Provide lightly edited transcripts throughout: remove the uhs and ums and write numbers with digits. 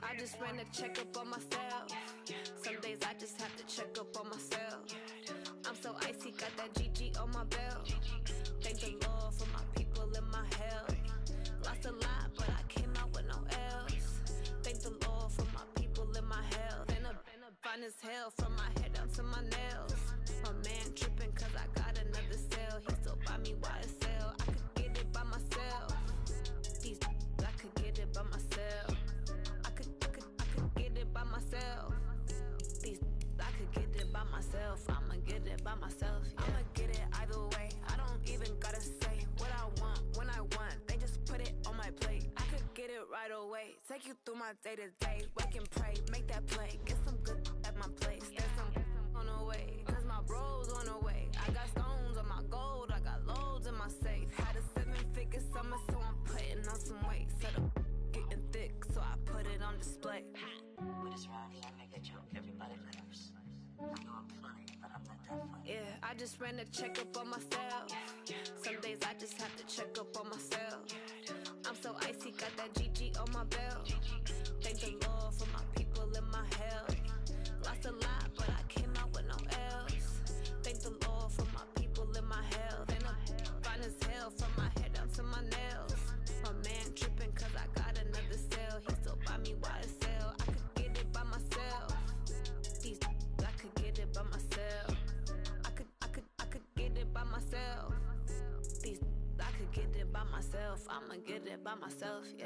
I just ran a checkup on myself. Some days I just have to check up on myself. I'm so icy, got that GG on my belt. Thank the Lord for my people in my health. Lost a lot, but I came out with no else. Thank the Lord for my people in my health. Been a fine as hell from my head down to my nails. My man tripping cause I got another cell. He still buy me YSL. I could get it by myself. These I could get it by myself. I could get it by myself. These I could get it by myself. I'ma get it by myself. Yeah. I'ma get it either way. I don't even gotta say what I want when I want. They just put it on my plate. I could get it right away. Take you through my day to day. Wake and pray, make that play. Get some good at my place. There's some on the way. Cause my bros on the way. I got stones on my gold. I got loads in my safe. Had a 7-figure summer, so I'm putting on some weight. Set up getting thick, so I put it on display. With this round here, I make a joke. Everybody laughs. I know I'm funny, but I'm not that funny. Yeah, I just ran a checkup on myself. Some days I just have to check up on myself. I'm so icy, got that GG on my belt. Thank the Lord for my people in my health. Lost a lot, but I came out with no else. Thank the Lord for my people in my health. Been a fine as hell from my head down to my nails. My man tripping cause I got another cell. He still buy me YSL. I could get it by myself. These I could get it by myself. I could get it by myself. These I could get it by myself. I'ma get it by myself, yeah.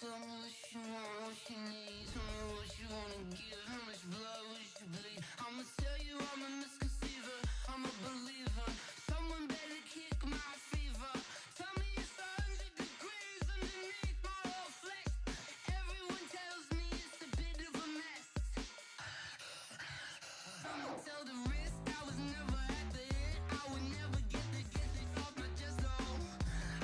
Tell me what you want, what you need. Tell me what you wanna give. How much blood would you bleed? I'ma tell you I'm a misconceiver. I'm a believer. Someone better kick my fever. Tell me it's 100 degrees underneath my whole flesh. Everyone tells me it's a bit of a mess. I'ma tell the risk I was never at the end. I would never get the off my chest though.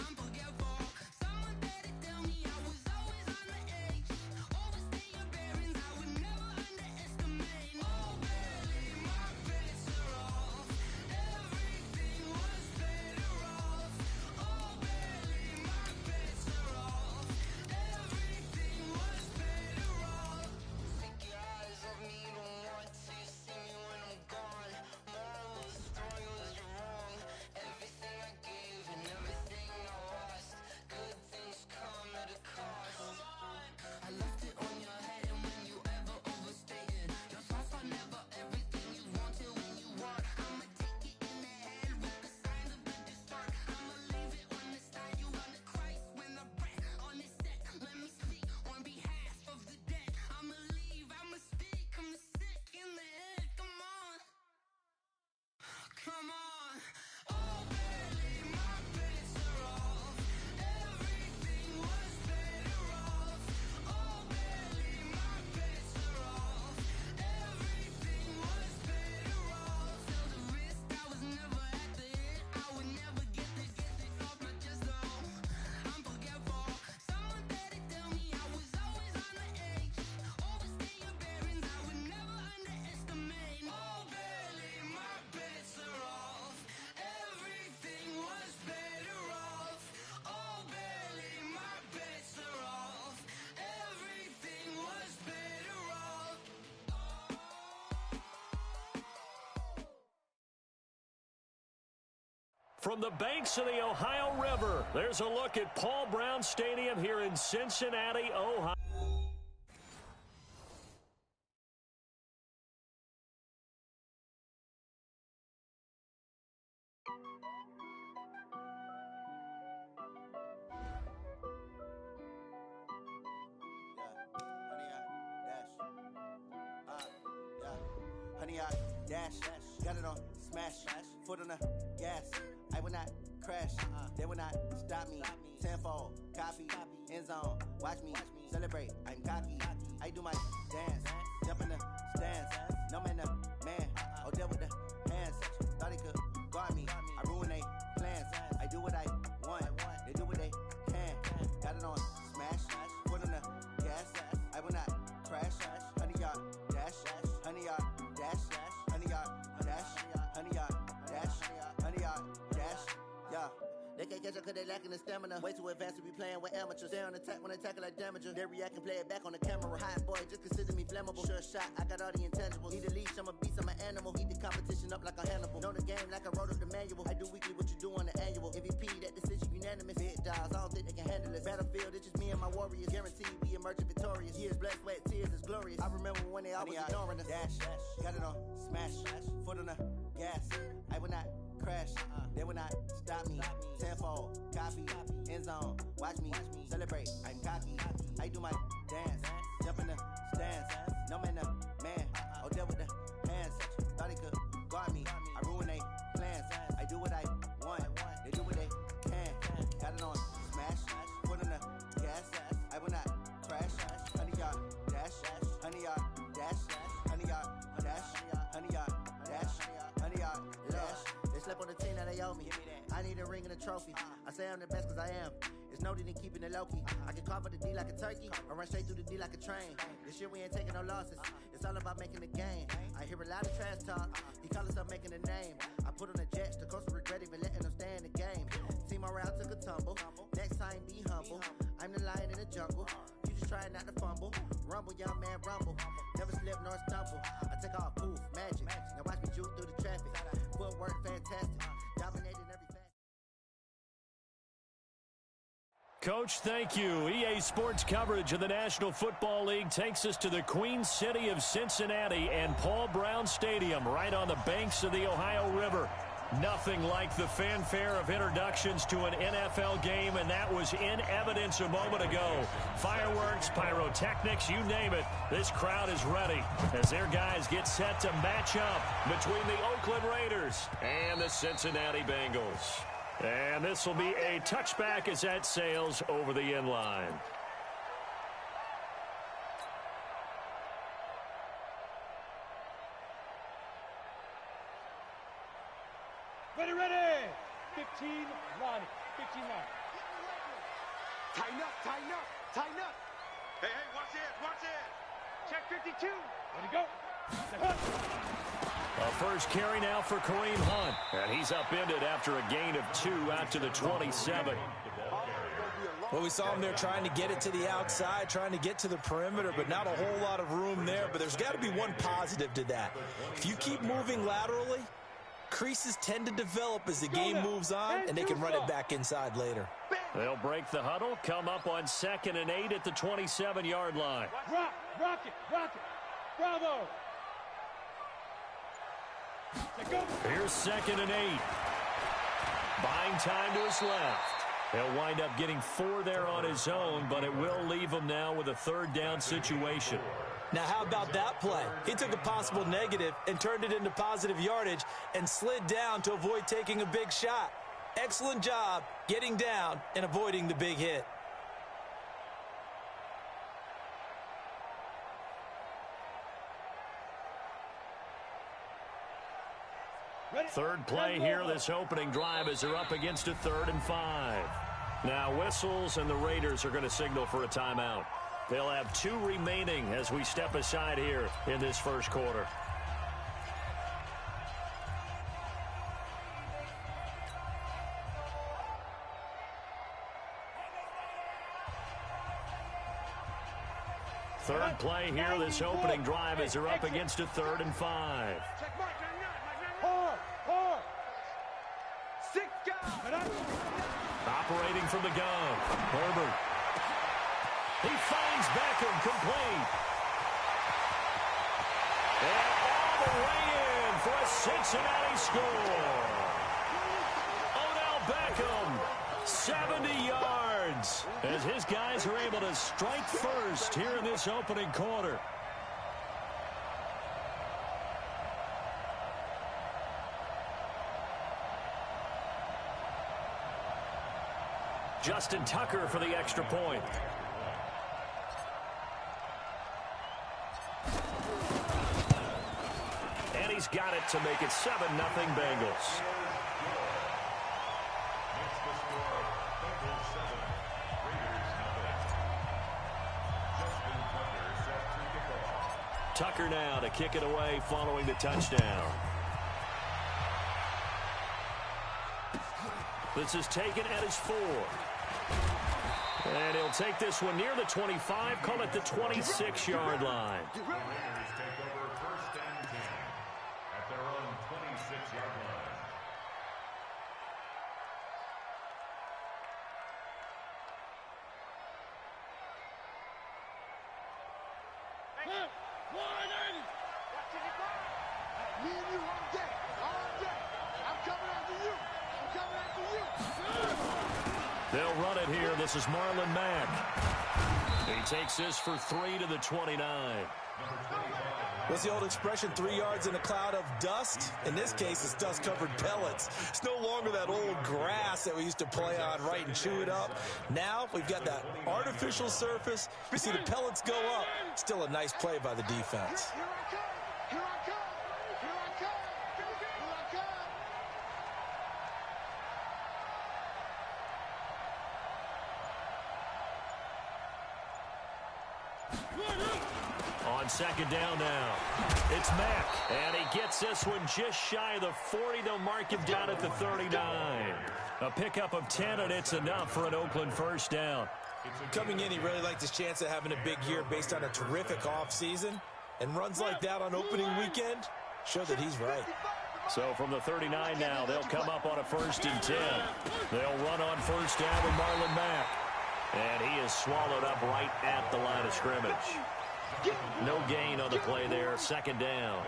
I'm forgetful. Someone better tell me I was always on the edge. Overstay your bearings, I would never underestimate. Oh barely, my bets are off. Everything was better off. Oh barely, my bets are off. Everything was better off. Take your eyes off me, don't want to see me when I'm gone. Moral of the story was you're wrong. Everything I gave and everything I lost. Good things come at a cost. I left it on your head, and when you ever overstated, your thoughts are never everything you wanted when you want. I'ma take it in the head with the signs of the start. I'ma leave it on the side. You run the Christ when the breath on this set. Let me speak on behalf of the dead. I'ma leave, I'ma speak. I'm sick in the head. Come on, come on. Oh, barely, my bets are off. Everything was better off. Oh, barely, my bets are off. Everything was better off. Tell the risk I was never at the end. I would never get this off my chest though. I'm forgetful. Someone better tell me I was always on the edge. Overstay your bearings, I would never underestimate. Oh, barely, my bets are off. Everything was better off. Oh, barely, my bets are off. Everything was better off. From the banks of the Ohio River, there's a look at Paul Brown Stadium here in Cincinnati, Ohio. Honey, I dash, got it on smash, foot on the gas. I will not crash, they will not stop me. Tenfold, copy, end zone, watch me celebrate. I'm cocky, I do my dance, jump in the stands. No man, the man, oh deal with the hands. Thought he could guard me, I ruin they plans. I do what I want, they They can't catch up cause they lacking the stamina. Way too advanced to be playing with amateurs. They on attack when they tackle like damager. They react and play it back on the camera. Hot boy, just consider me flammable. Sure shot, I got all the intangibles. Need a leash, I'm a beast, I'm an animal. Eat the competition up like a Hannibal. Know the game like I wrote up the manual. I do weekly what you do on the annual. MVP, that decision unanimous. Big dogs, I don't think they can handle it. Battlefield, it's just me and my warriors. Guaranteed we emerging victorious. Years, blood, sweat, tears is glorious. I remember when they always ignoring us. Dash, got it on, smash, foot on the gas. I will not crash, they will not stop me. Tenfold, copy, end zone, watch me celebrate. I'm cocky, I do my dance, jump in the stands. No man, man, oh there with the hands. Thought he could guard me, I ruin they plans. I do what I want, they do what they can. Got it on, smash, foot on the gas. I will not crash, 100-yard dash, 100-yard dash, 100-yard dash, 100-yard dash, 100-yard dash. They slept on the team that they owe me. I need a ring and a trophy. I say I'm the best cause I am. It's noted in keeping it low-key. I can carve up the D like a turkey or run straight through the D like a train. This year we ain't taking no losses. It's all about making the game. I hear a lot of trash talk. He call himself making a name. I put on the Jets. The coach regret even letting them stay in the game. Team morale took a tumble. Next time be humble. I'm the lion in the jungle. You just try not to fumble. Rumble, young man, rumble. Never slip nor stumble. I take off, poof, magic. Now watch me juke through the traffic. Footwork fantastic. Dominating every facet. Coach, thank you. EA Sports coverage of the National Football League takes us to the Queen City of Cincinnati and Paul Brown Stadium right on the banks of the Ohio River. Nothing like the fanfare of introductions to an NFL game, and that was in evidence a moment ago. Fireworks, pyrotechnics, you name it. This crowd is ready as their guys get set to match up between the Oakland Raiders and the Cincinnati Bengals. And this will be a touchback as that sails over the end line. Ready, ready! 15 line. 15 line. Tighten up, tighten up, tighten up. Hey, watch it. Check 52. Ready, go. A first carry now for Kareem Hunt. And he's upended after a gain of 2 out to the 27. Well, we saw him there trying to get it to the outside, trying to get to the perimeter, but not a whole lot of room there. But there's got to be one positive to that. If you keep moving laterally, creases tend to develop as the game moves on, and they can run it back inside later. They'll break the huddle, come up on 2nd and 8 at the 27-yard line. Rock it. Bravo. Here's 2nd and 8. Buying time to his left. He'll wind up getting 4 there on his own, but it will leave him now with a 3rd down situation. Now, how about that play? He took a possible negative and turned it into positive yardage and slid down to avoid taking a big shot. Excellent job getting down and avoiding the big hit. Third play here, this opening drive, as they're up against a 3rd and 5. Now whistles, and the Raiders are going to signal for a timeout. They'll have 2 remaining as we step aside here in this first quarter. Third play here, this opening drive, as they're up against a 3rd and 5. Operating from the gun, Herbert. He finds Beckham complete. And all the way in for a Cincinnati score. Odell Beckham, 70 yards, as his guys are able to strike first here in this opening quarter. Justin Tucker for the extra point. And he's got it to make it 7-0 Bengals. Tucker now to kick it away following the touchdown. This is taken at his 4. And he'll take this one near the 25, call it the 26-yard line. Take over 1st and 10 at their own 26-yard line. Me and you all day. All day. I'm coming after you. I'm coming after you. They'll run it here. This is Marlon Mack. He takes this for 3 to the 29. What's the old expression, 3 yards in a cloud of dust? In this case, it's dust-covered pellets. It's no longer that old grass that we used to play on, right, and chew it up. Now we've got that artificial surface. You see the pellets go up. Still a nice play by the defense. Here I come. Here I come. Here I come. Here I come. On second down now, it's Mack, and he gets this one just shy of the 40. They'll mark him down at the 39. A pickup of 10, and it's enough for an Oakland first down. Coming in, he really liked his chance of having a big year based on a terrific offseason. And runs like that on opening weekend show that he's right. So from the 39 now, they'll come up on a 1st and 10. They'll run on first down with Marlon Mack. And he is swallowed up right at the line of scrimmage. No gain on the play there, 2nd down.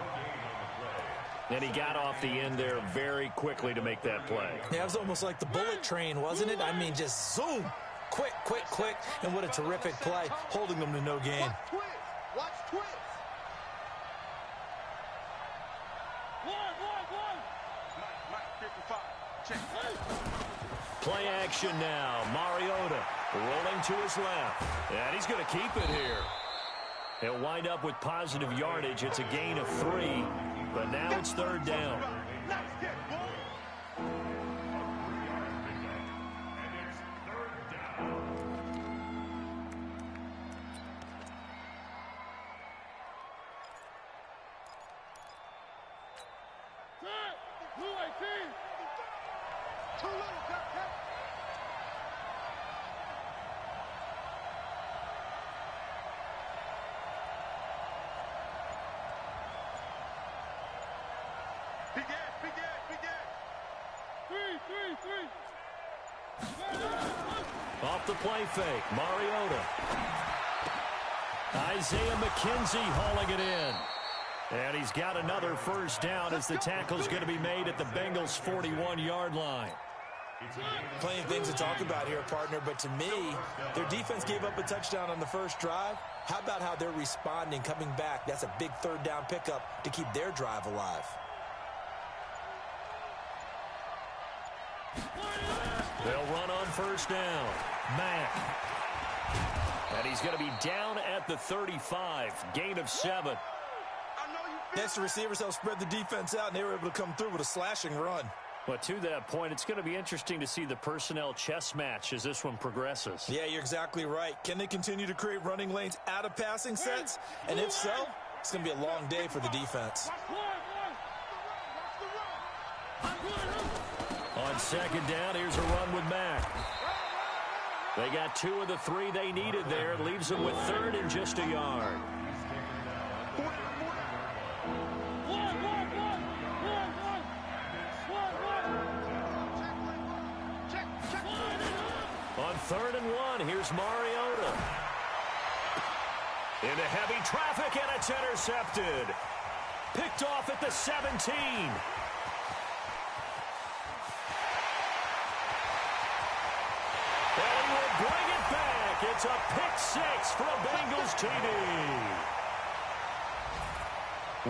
And he got off the end there very quickly to make that play. Yeah, it was almost like the bullet train, wasn't it? I mean, just zoom. Quick, quick, quick. And what a terrific play, holding them to no gain. Watch twist. Watch twist. Play action now. Mariota rolling to his left. And he's going to keep it here. He'll wind up with positive yardage. It's a gain of 3. But now it's 3rd down. Off the play fake, Mariota. Isaiah McKenzie hauling it in. And he's got another first down as the tackle's going to be made at the Bengals' 41-yard line. Plenty of things to talk about here, partner, but to me, their defense gave up a touchdown on the first drive. How about how they're responding, coming back? That's a big 3rd down pickup to keep their drive alive. They'll run on first down. Mack. And he's going to be down at the 35. Gain of 7. Next, the receivers helped spread the defense out, and they were able to come through with a slashing run. But to that point, it's going to be interesting to see the personnel chess match as this one progresses. Yeah, you're exactly right. Can they continue to create running lanes out of passing sets? And if so, it's going to be a long day for the defense. On second down, here's a run with Mack. They got 2 of the 3 they needed there. It leaves them with 3rd and just a yard. On 3rd and 1, here's Mariota. Into heavy traffic, and it's intercepted. Picked off at the 17. And he will bring it back. It's a pick-6 for a Bengals TD.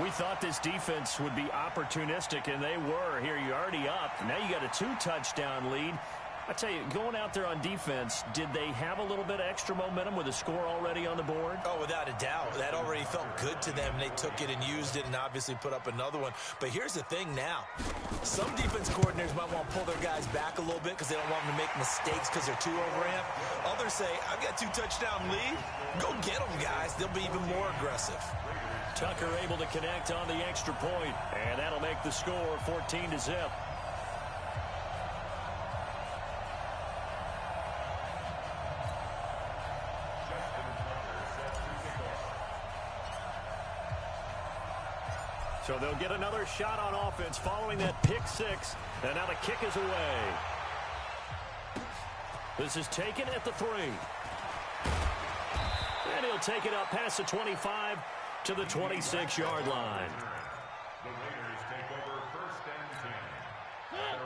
We thought this defense would be opportunistic, and they were. Here, you're already up. Now you got a 2-touchdown lead. I tell you, going out there on defense, did they have a little bit of extra momentum with a score already on the board? Oh, without a doubt. That already felt good to them. They took it and used it and obviously put up another one. But here's the thing now. Some defense coordinators might want to pull their guys back a little bit because they don't want them to make mistakes because they're too overamped. Others say, I've got 2-touchdown lead. Go get them, guys. They'll be even more aggressive. Tucker able to connect on the extra point, and that'll make the score 14-0. So they'll get another shot on offense following that pick six. And now the kick is away. This is taken at the 3. And he'll take it up past the 25 to the 26-yard line.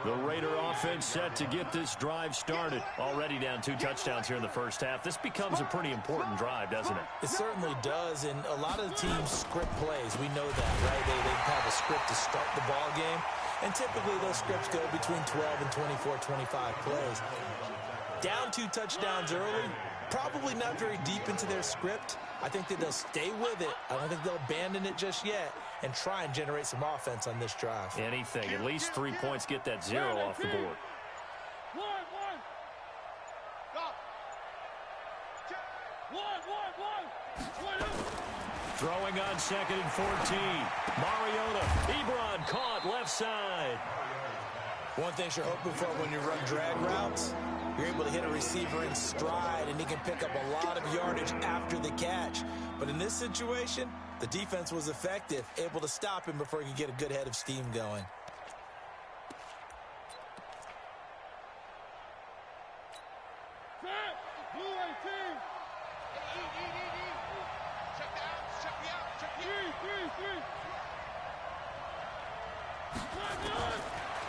The Raider offense set to get this drive started. Already down 2 touchdowns here in the first half. This becomes a pretty important drive, doesn't it? It certainly does, and a lot of the teams script plays. We know that, right? They have a script to start the ball game, and typically those scripts go between 12 and 24, 25 plays. Down 2 touchdowns early, probably not very deep into their script. I think that they'll stay with it. I don't think they'll abandon it just yet and try and generate some offense on this drive. Anything. At least 3 points, get that 0 off the board. Throwing on 2nd and 14. Mariota. Ebron caught left side. One thing you're hoping for when you run drag routes, you're able to hit a receiver in stride, and he can pick up a lot of yardage after the catch. But in this situation, the defense was effective, able to stop him before he could get a good head of steam going.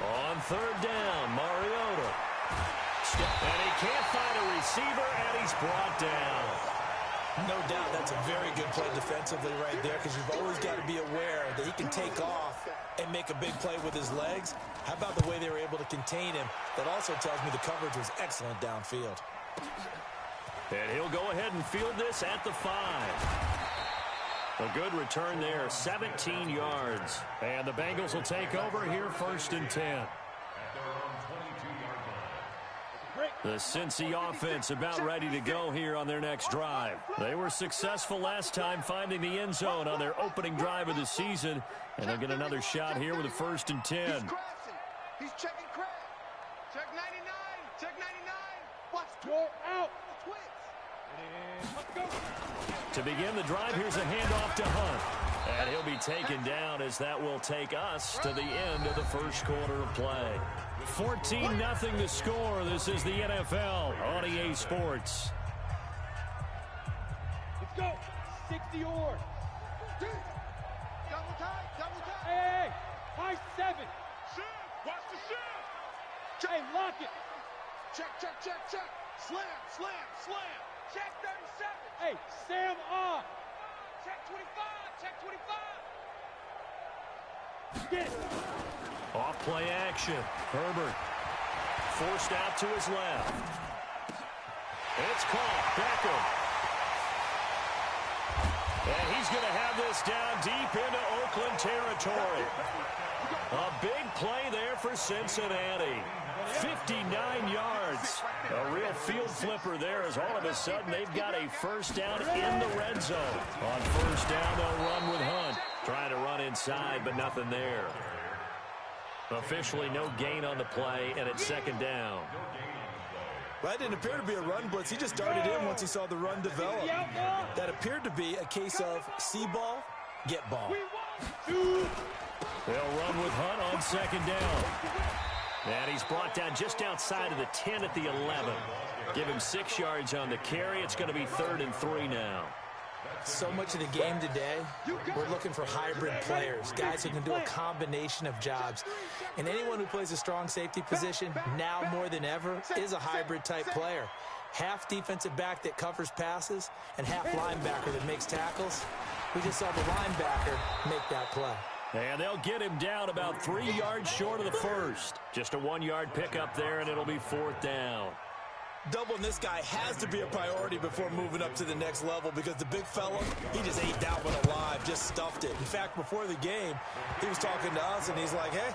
On 3rd down, Mariota. And he can't find a receiver, and he's brought down. No doubt that's a very good play defensively right there, because you've always got to be aware that he can take off and make a big play with his legs. How about the way they were able to contain him? That also tells me the coverage was excellent downfield. And he'll go ahead and field this at the 5. A good return there, 17 yards. And the Bengals will take over here 1st and 10. The Cincy offense about ready to go here on their next drive. They were successful last time finding the end zone on their opening drive of the season. And they'll get another shot here with a 1st and 10. He's checking Craig. Check 99. Check 99. Watch. Go out. The Twins. Let's go. To begin the drive, here's a handoff to Hunt. And he'll be taken down as that will take us to the end of the first quarter of play. 14-0 the score. This is the NFL on EA Sports. Let's go. 60 yards. Double time. Double time. Hey, high 7. Shift. Watch the shift. Hey, lock it. Check, check, check, check. Slam, slam, slam. Check 37. Hey, Sam off. Check 25. Check 25. Get it. Off play action. Herbert forced out to his left. It's caught. Beckham. And he's going to have this down deep into Oakland territory. A big play there for Cincinnati. 59 yards. A real field flipper there as all of a sudden they've got a first down in the red zone. On 1st down, they'll run with Hunt. Trying to run inside, but nothing there. Officially no gain on the play, and it's 2nd down. Well, that didn't appear to be a run blitz. He just darted in once he saw the run develop. That appeared to be a case of see ball, get ball. They'll run with Hunt on 2nd down. And he's brought down just outside of the 10 at the 11. Give him 6 yards on the carry. It's going to be 3rd and 3 now. So much of the game today, we're looking for hybrid players, guys who can do a combination of jobs. And anyone who plays a strong safety position, now more than ever, is a hybrid-type player. Half defensive back that covers passes and half linebacker that makes tackles. We just saw the linebacker make that play. And they'll get him down about 3 yards short of the first. Just a 1-yard pickup there, and it'll be 4th down. Doubling this guy has to be a priority before moving up to the next level, because the big fella, he just ate that one alive, just stuffed it. In fact, before the game, he was talking to us, and he's like, hey,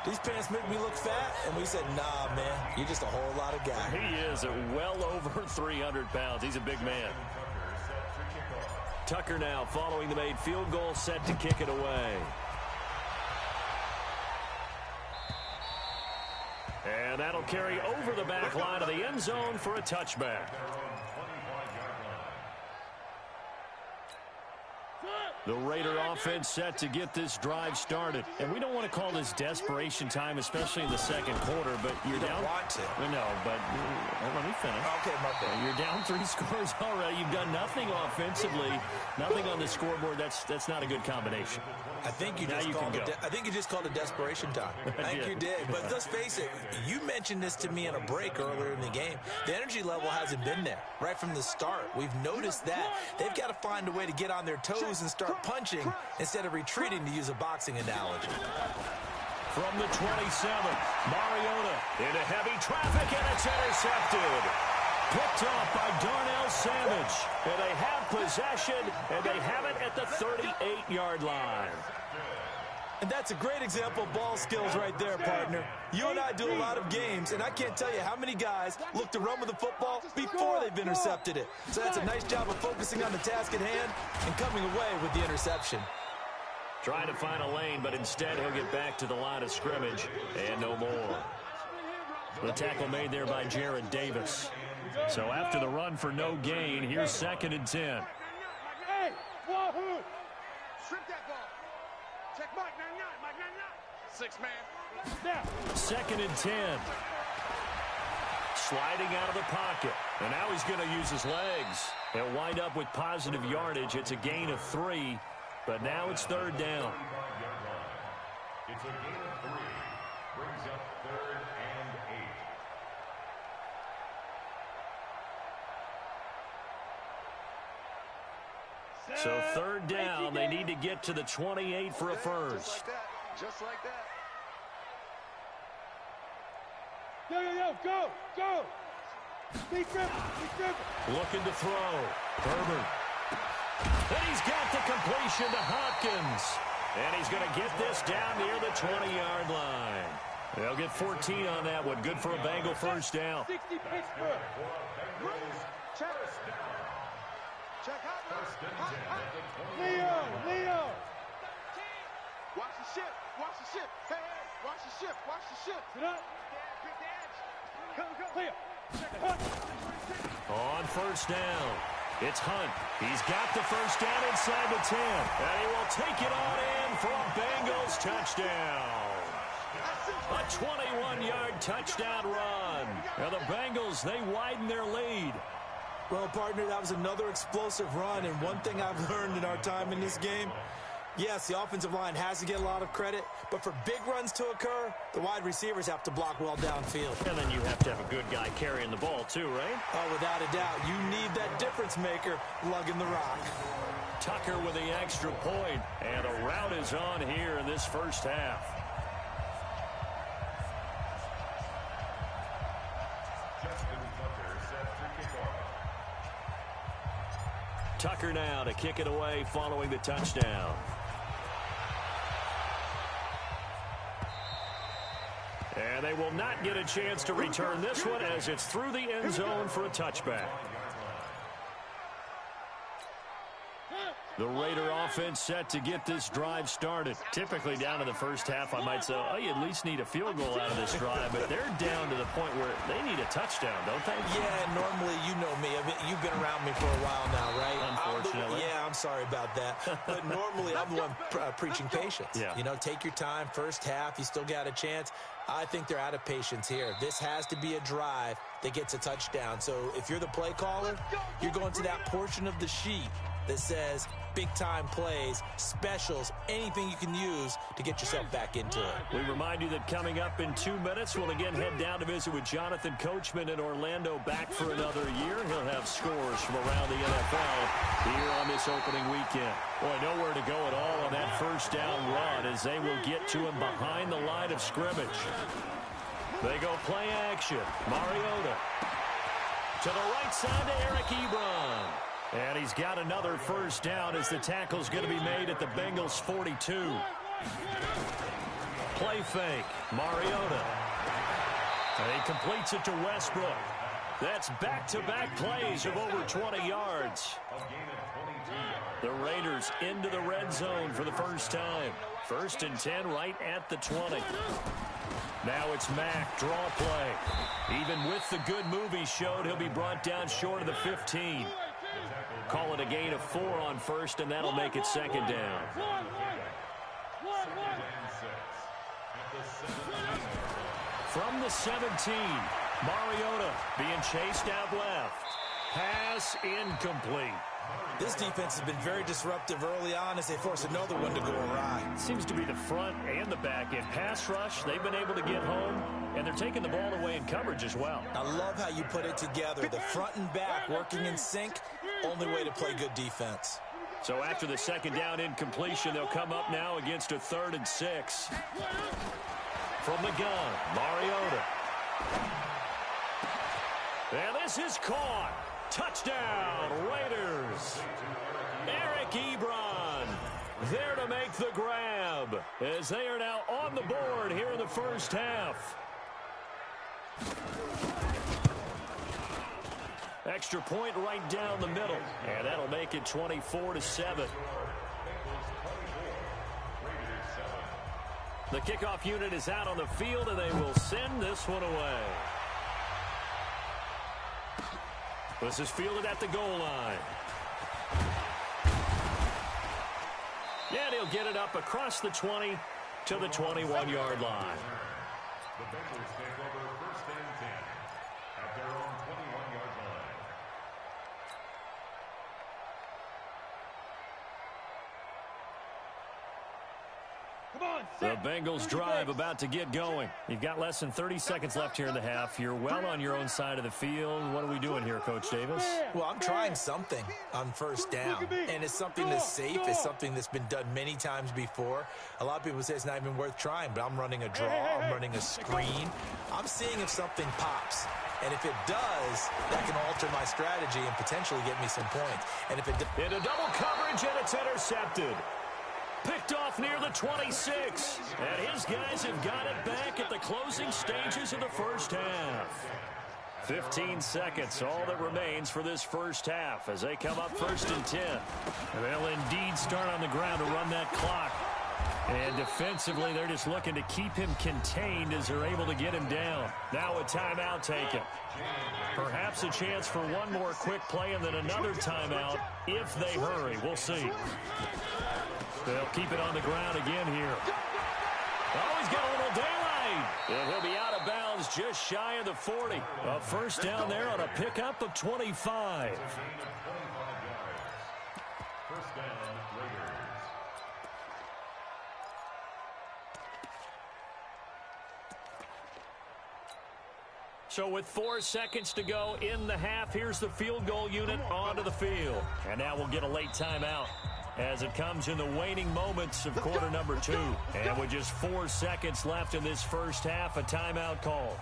these pants make me look fat. And we said, nah, man, you're just a whole lot of guy. He is well over 300 pounds. He's a big man. Tucker now following the made field goal, set to kick it away. And that'll carry over the back line of the end zone for a touchback. The Raider offense set to get this drive started. And we don't want to call this desperation time, especially in the second quarter, but you're down. You don't want to. No, but let me finish. Okay, my bad. You're down 3 scores already. You've done nothing offensively, nothing on the scoreboard. That's not a good combination. I think you just called it desperation time. I think you did. But let's face it, you mentioned this to me in a break earlier in the game. The energy level hasn't been there right from the start. We've noticed that. They've got to find a way to get on their toes and start punching instead of retreating, to use a boxing analogy. From the 27, Mariota into heavy traffic, and it's intercepted. Picked off by Darnell Savage. And they have possession, and they have it at the 38-yard line. And that's a great example of ball skills right there, partner. You and I do a lot of games, and I can't tell you how many guys look to run with the football before they've intercepted it. So that's a nice job of focusing on the task at hand and coming away with the interception. Trying to find a lane, but instead he'll get back to the line of scrimmage and no more. The tackle made there by Jared Davis. So after the run for no gain, here's 2nd and 10. Hey, wahoo! Strip that ball. Check Mike, 99. 6 man. Now. 2nd and 10. Sliding out of the pocket. And now he's going to use his legs. He'll wind up with positive yardage. It's a gain of 3, but now it's 3rd down. It's a gain of 3. Brings up 3rd and 8. So 3rd down, they need to get to the 28 for a first. Just like that. Go! Be dribble. Looking to throw. Herbert. And he's got the completion to Hopkins. And he's going to get this down near the 20-yard line. They'll get 14 on that one. Good for a Bengal first down. 60 Pittsburgh. Check hot. Leo. Watch the ship. Hey, watch the ship. Sit up. Pick the edge. Go. Leo. On first down, it's Hunt. He's got the first down inside the 10. And he will take it on in for a Bengals touchdown. A 21-yard touchdown run. Now the Bengals, they widen their lead. Well, partner, that was another explosive run, and one thing I've learned in our time in this game, yes, the offensive line has to get a lot of credit, but for big runs to occur, the wide receivers have to block well downfield. And then you have to have a good guy carrying the ball too, right? Oh, without a doubt. You need that difference maker lugging the rock. Tucker with the extra point, and a rout is on here in this first half. Tucker now to kick it away following the touchdown. And they will not get a chance to return this one as it's through the end zone for a touchback. The Raider offense set to get this drive started. Typically down in the first half, I might say, oh, you at least need a field goal out of this drive, but they're down to the point where they need a touchdown, don't they? Yeah, normally, you know me. I mean, you've been around me for a while now, right? Unfortunately. I'm sorry about that. But normally, I'm the one preaching patience. Yeah. You know, take your time, first half, you still got a chance. I think they're out of patience here. This has to be a drive that gets a touchdown. So if you're the play caller, you're going to that portion of the sheet that says big-time plays, specials, anything you can use to get yourself back into it. We remind you that coming up in 2 minutes, we'll again head down to visit with Jonathan Coachman in Orlando, back for another year. He'll have scores from around the NFL here on this opening weekend. Boy, nowhere to go at all on that first down run as they will get to him behind the line of scrimmage. They go play action. Mariota to the right side to Eric Ebron. And he's got another first down as the tackle's going to be made at the Bengals 42. Play fake. Mariota. And he completes it to Westbrook. That's back-to-back plays of over 20 yards. The Raiders into the red zone for the first time. 1st and 10 right at the 20. Now it's Mack, draw play. Even with the good move he showed, he'll be brought down short of the 15. Call it a gain of 4 on first, and that'll make it second down. From the 17, Mariota being chased out left. Pass incomplete. This defense has been very disruptive early on as they force another one to go awry. Seems to be the front and the back end. Pass rush, they've been able to get home, and they're taking the ball away in coverage as well. I love how you put it together. The front and back working in sync, only way to play good defense. So after the second down incompletion, they'll come up now against a 3rd and 6. From the gun, Mariota. And this is caught. Touchdown, Raiders. Eric Ebron there to make the grab as they are now on the board here in the first half. Extra point right down the middle, and that'll make it 24-7. The kickoff unit is out on the field, and they will send this one away. This is fielded at the goal line. And he'll get it up across the 20 to the 21-yard line. The Bengals take over 1st and 10 at their own 21-yard line. The Bengals drive about to get going. You've got less than 30 seconds left here in the half. You're well on your own side of the field. What are we doing here, Coach Davis? Well, I'm trying something on first down, and it's something that's safe. It's something that's been done many times before. A lot of people say it's not even worth trying, but I'm running a draw. I'm running a screen. I'm seeing if something pops. And if it does, that can alter my strategy and potentially get me some points. And if it into double coverage, and it's intercepted. Picked off near the 26. And his guys have got it back at the closing stages of the first half. 15 seconds, all that remains for this first half as they come up 1st and 10. They'll indeed start on the ground to run that clock. And defensively, they're just looking to keep him contained as they're able to get him down. Now a timeout taken. Perhaps a chance for one more quick play and then another timeout if they hurry. We'll see. They'll keep it on the ground again here. Oh, he's got a little daylight. And he'll be out of bounds just shy of the 40. A first down there on a pickup of 25. First down, Raiders. So with 4 seconds to go in the half, here's the field goal unit onto the field. And now we'll get a late timeout as it comes in the waning moments of quarter number 2. And with just 4 seconds left in this first half, a timeout call.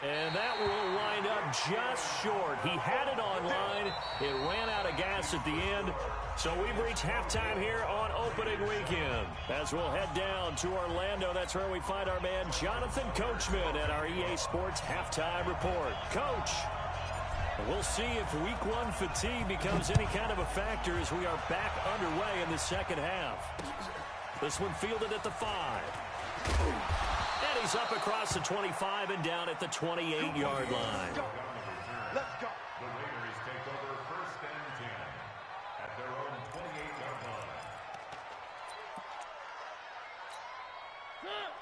And that will wind up just short. He had it online. It ran out of gas at the end. So we've reached halftime here on opening weekend. As we'll head down to Orlando, that's where we find our man Jonathan Coachman at our EA Sports Halftime Report. Coach, we'll see if week 1 fatigue becomes any kind of a factor as we are back underway in the second half. This one fielded at the 5. And he's up across the 25 and down at the 28-yard line. Let's go. The Raiders take over 1st and 10 at their own 28-yard line.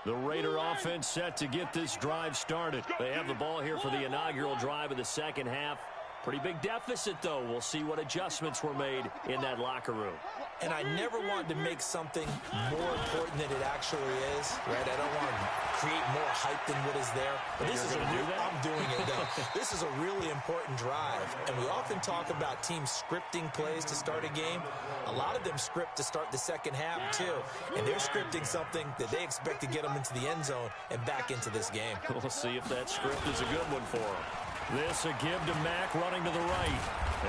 The Raider offense set to get this drive started. They have the ball here for the inaugural drive of the second half. Pretty big deficit, though. We'll see what adjustments were made in that locker room. And I never wanted to make something more important than it actually is, right? I don't want to create more hype than what is there. But this is I'm doing it, though. This is a really important drive. And we often talk about teams scripting plays to start a game. A lot of them script to start the second half, too. And they're scripting something that they expect to get them into the end zone and back into this game. We'll see if that script is a good one for them. This a give to Mack running to the right.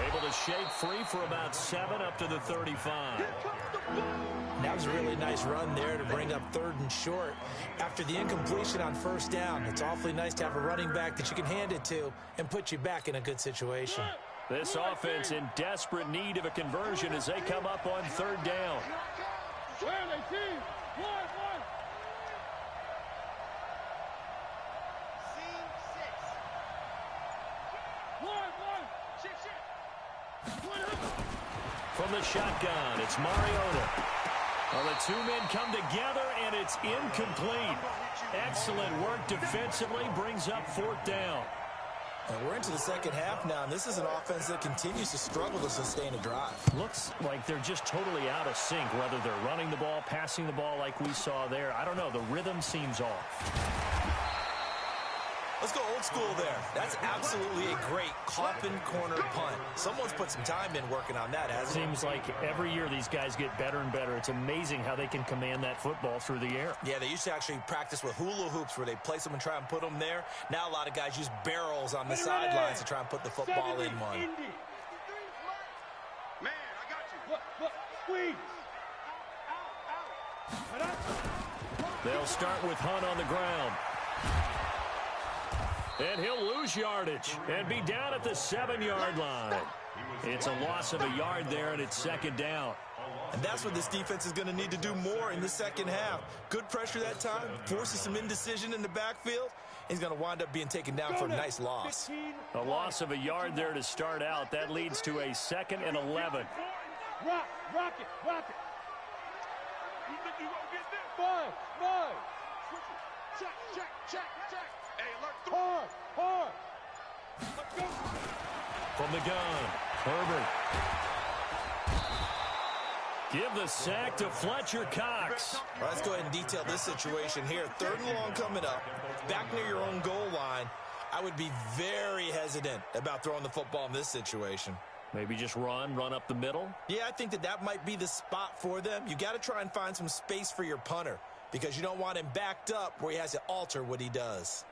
Able to shake free for about 7 up to the 35. That was a really nice run there to bring up 3rd and short. After the incompletion on first down, it's awfully nice to have a running back that you can hand it to and put you back in a good situation. This offense in desperate need of a conversion as they come up on 3rd down. the shotgun. It's Mariota. Well, the two men come together, and it's incomplete. Excellent work defensively, brings up 4th down. And we're into the second half now, and this is an offense that continues to struggle to sustain a drive. Looks like they're just totally out of sync, whether they're running the ball, passing the ball like we saw there. I don't know. The rhythm seems off. Let's go old school there. That's absolutely a great coffin corner punt. Someone's put some time in working on that, hasn't it? Seems like every year these guys get better and better. It's amazing how they can command that football through the air. Yeah, they used to actually practice with hula hoops where they place them and try and put them there. Now a lot of guys use barrels on the sidelines to try and put the football in one. Man, I got you. Look, squeeze. They'll start with Hunt on the ground. And he'll lose yardage and be down at the 7-yard line. It's a loss of a yard there, and it's 2nd down. And that's what this defense is going to need to do more in the second half. Good pressure that time, forces some indecision in the backfield. He's going to wind up being taken down for a nice loss. A loss of a yard there to start out. That leads to a 2nd and 11. Rock it. You think you gonna get this? Mine. Check. Hey, alert. Hard. Let's go. From the gun, Herbert. Give the sack to Fletcher Cox. All right, let's go ahead and detail this situation here. 3rd and long coming up. Back near your own goal line. I would be very hesitant about throwing the football in this situation. Maybe just run up the middle? Yeah, I think that might be the spot for them. You got to try and find some space for your punter because you don't want him backed up where he has to alter what he does.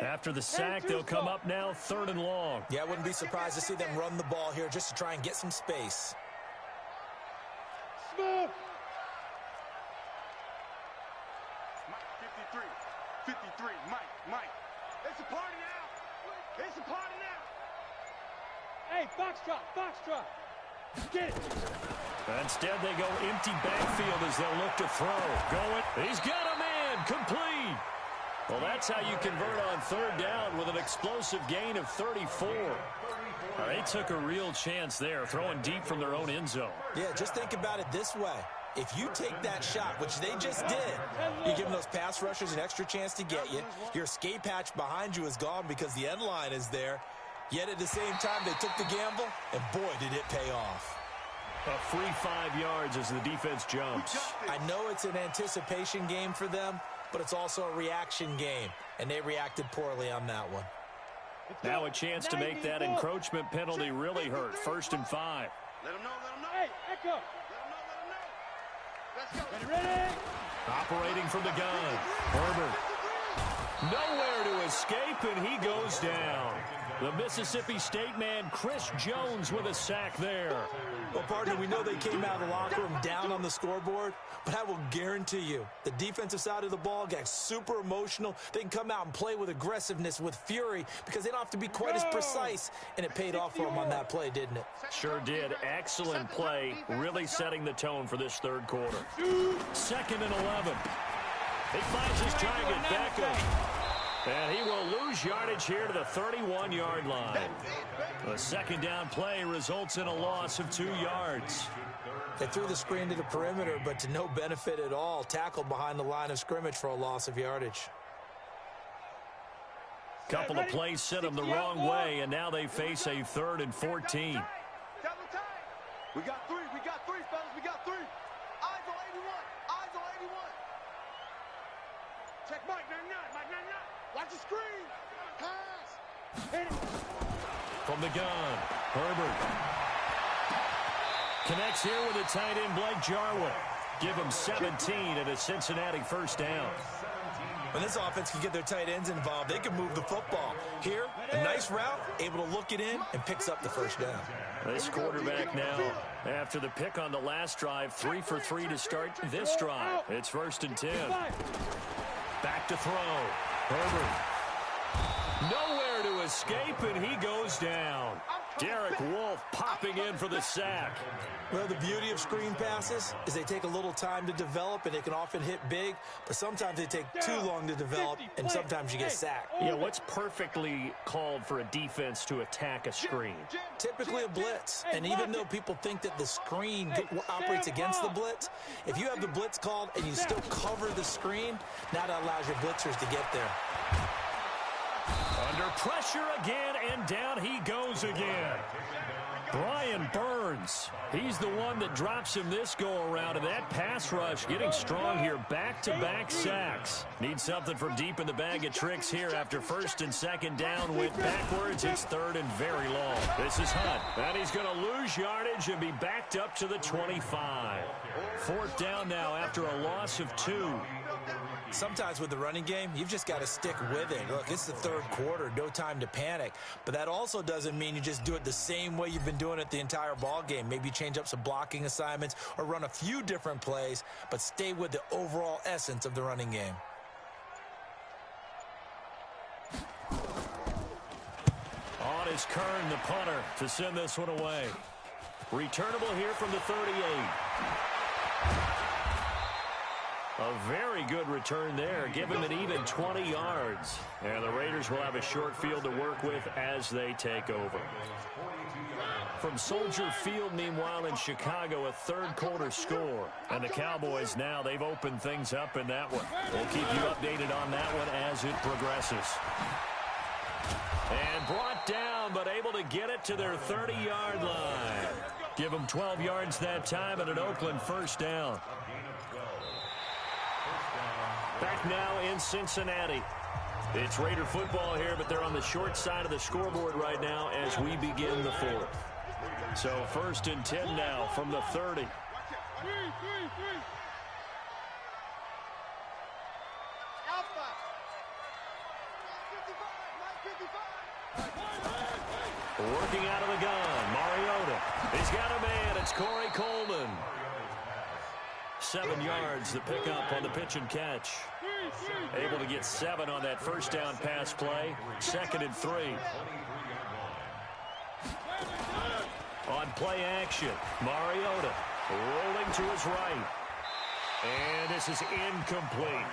After the sack, they'll come up now 3rd and long. Yeah, I wouldn't be surprised to see them run the ball here just to try and get some space. Smith. 53, Mike. It's a party now. Hey, foxtrot. Get it. Instead, they go empty backfield as they'll look to throw. He's got a man. Complete. Well, that's how you convert on 3rd down with an explosive gain of 34. They took a real chance there, throwing deep from their own end zone. Yeah, just think about it this way. If you take that shot, which they just did, you're giving those pass rushers an extra chance to get you. Your escape hatch behind you is gone because the end line is there. Yet at the same time, they took the gamble, and boy, did it pay off. A free 5 yards as the defense jumps. I know it's an anticipation game for them, but it's also a reaction game, and they reacted poorly on that one. Now a chance to make that encroachment penalty really hurt. 1st and 5. Let him know. Hey, Echo. Let him know. Let's go. Ready. Operating from the gun. Herbert. Nowhere to escape, and he goes down. The Mississippi State man, Chris Jones, with a sack there. Well, partner, we know they came out of the locker room down on the scoreboard, but I will guarantee you the defensive side of the ball got super emotional. They can come out and play with aggressiveness, with fury, because they don't have to be quite as precise, and it paid off for them on that play, didn't it? Sure did. Excellent play, really setting the tone for this 3rd quarter. 2nd and 11. He finds his target, Beckham. And he will lose yardage here to the 31-yard line. The 2nd down play results in a loss of 2 yards. They threw the screen to the perimeter, but to no benefit at all. Tackled behind the line of scrimmage for a loss of yardage. Couple of plays sent them the wrong way, and now they face a 3rd and 14. We got three, fellas. We got 3. Eyes on 81. Check Mike 99. Watch the screen. Pass. Hit it. From the gun, Herbert. Connects here with a tight end, Blake Jarwin. Give him 17 at a Cincinnati 1st down. When this offense can get their tight ends involved, they can move the football. Here, a nice route, able to look it in, and picks up the 1st down. This quarterback now, after the pick on the last drive, 3 for 3 to start this drive. It's 1st and 10. Back to throw. Herbert. Nowhere to escape, and he goes down. Derek Wolfe popping in for the sack. Well, the beauty of screen passes is they take a little time to develop, and they can often hit big, but sometimes they take too long to develop, and sometimes you get sacked. Yeah, what's perfectly called for a defense to attack a screen? Typically a blitz, and even though people think that the screen operates against the blitz, if you have the blitz called and you still cover the screen, now that allows your blitzers to get there. Under pressure again, and down he goes again. Brian Burns, he's the one that drops him this go-around, and that pass rush getting strong here. Back-to-back sacks. Need something from deep in the bag of tricks here after first and second down went backwards. It's third and very long. This is Hunt, and he's going to lose yardage and be backed up to the 25. Fourth down now after a loss of 2. Sometimes with the running game, you've just got to stick with it. Look, it's the third quarter, no time to panic. But that also doesn't mean you just do it the same way you've been doing it the entire ball game. Maybe change up some blocking assignments or run a few different plays, but stay with the overall essence of the running game. On is Kern, the punter, to send this one away. Returnable here from the 38. A very good return there. Give him an even 20 yards. And the Raiders will have a short field to work with as they take over. From Soldier Field, meanwhile, in Chicago, a third-quarter score. And the Cowboys now, they've opened things up in that one. We'll keep you updated on that one as it progresses. And brought down, but able to get it to their 30-yard line. Give them 12 yards that time and an Oakland first down. Back now in Cincinnati. It's Raider football here, but they're on the short side of the scoreboard right now as we begin the fourth. So first and 10 now from the 30. Working out of the gun, Mariota. He's got a man. It's Corey Coleman. 7 yards to pick up on the pitch and catch. Able to get 7 on that first down pass play. Second and 3. On play action, Mariota rolling to his right. And this is incomplete.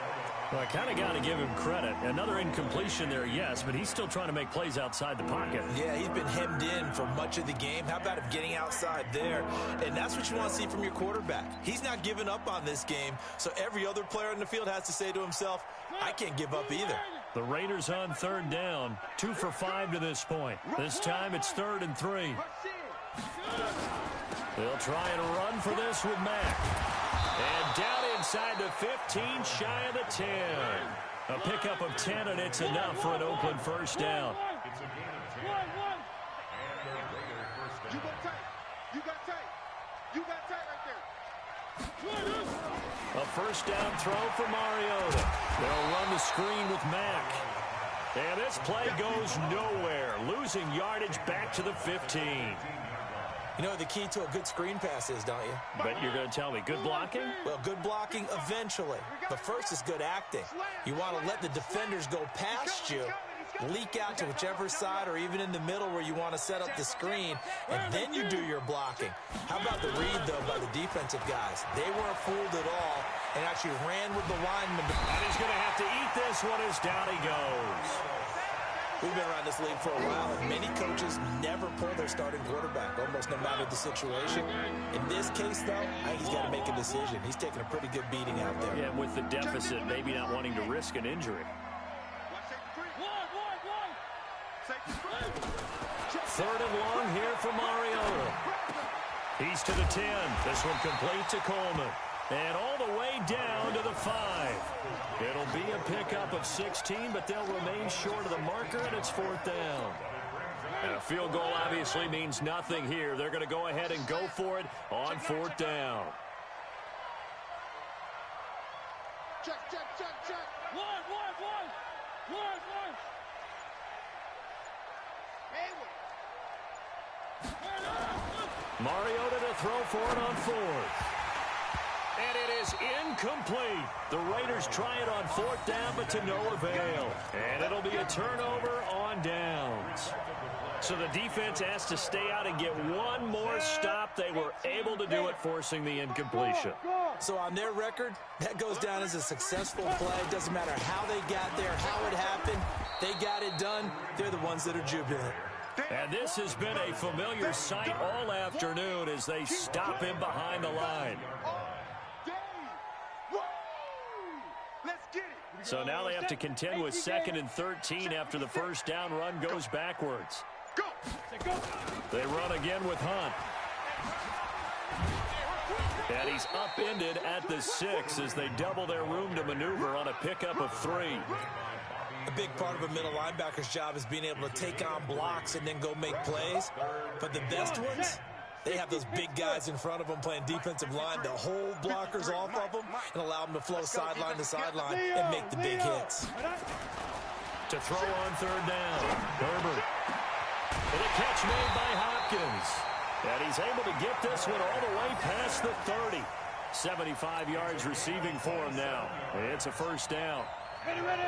Well, I kind of got to give him credit. Another incompletion there, yes, but he's still trying to make plays outside the pocket. Yeah, he's been hemmed in for much of the game. How about him getting outside there? And that's what you want to see from your quarterback. He's not giving up on this game, so every other player in the field has to say to himself, I can't give up either. The Raiders on third down, 2 for 5 to this point. This time it's 3rd and 3. They'll try and run for this with Mack. And down inside the 15, shy of the 10. A pickup of 10, and it's enough for an Oakland first down. You got tight. You got tight. You got tight right there. A first down throw for Mariota. They'll run the screen with Mack. And this play goes nowhere. Losing yardage back to the 15. You know what the key to a good screen pass is, don't you? But you're going to tell me, good blocking? Well, good blocking eventually. But first is good acting. You want to let the defenders go past you, leak out to whichever side or even in the middle where you want to set up the screen, and then you do your blocking. How about the read, though, by the defensive guys? They weren't fooled at all and actually ran with the lineman. And he's going to have to eat this one as down he goes. We've been around this league for a while, and many coaches never pull their starting quarterback, almost no matter the situation. In this case, though, I think he's got to make a decision. He's taking a pretty good beating out there. Yeah, with the deficit, maybe not wanting to risk an injury. 3rd and long here for Mariota. He's to the 10. This one complete to Coleman. And all the way down to the 5. It'll be a pickup of 16, but they'll remain short of the marker, and it's 4th down. And a field goal obviously means nothing here. They're going to go ahead and go for it on 4th down. Check. One. Mariota to throw for it on 4th. And it is incomplete. The Raiders try it on 4th down, but to no avail. And it'll be a turnover on downs. So the defense has to stay out and get one more stop. They were able to do it, forcing the incompletion. So on their record, that goes down as a successful play. It doesn't matter how they got there, how it happened. They got it done. They're the ones that are jubilant. And this has been a familiar sight all afternoon as they stop him behind the line. So now they have to contend with 2nd and 13 after the first down run goes backwards. They run again with Hunt. And he's upended at the 6 as they double their room to maneuver on a pickup of 3. A big part of a middle linebacker's job is being able to take on blocks and then go make plays. But the best ones, they have those big guys in front of them playing defensive line to hold blockers off of them and allow them to flow sideline to sideline and make the big hits. To throw on 3rd down, Herbert. And a catch made by Hopkins. And he's able to get this one all the way past the 30. 75 yards receiving for him now. It's a first down.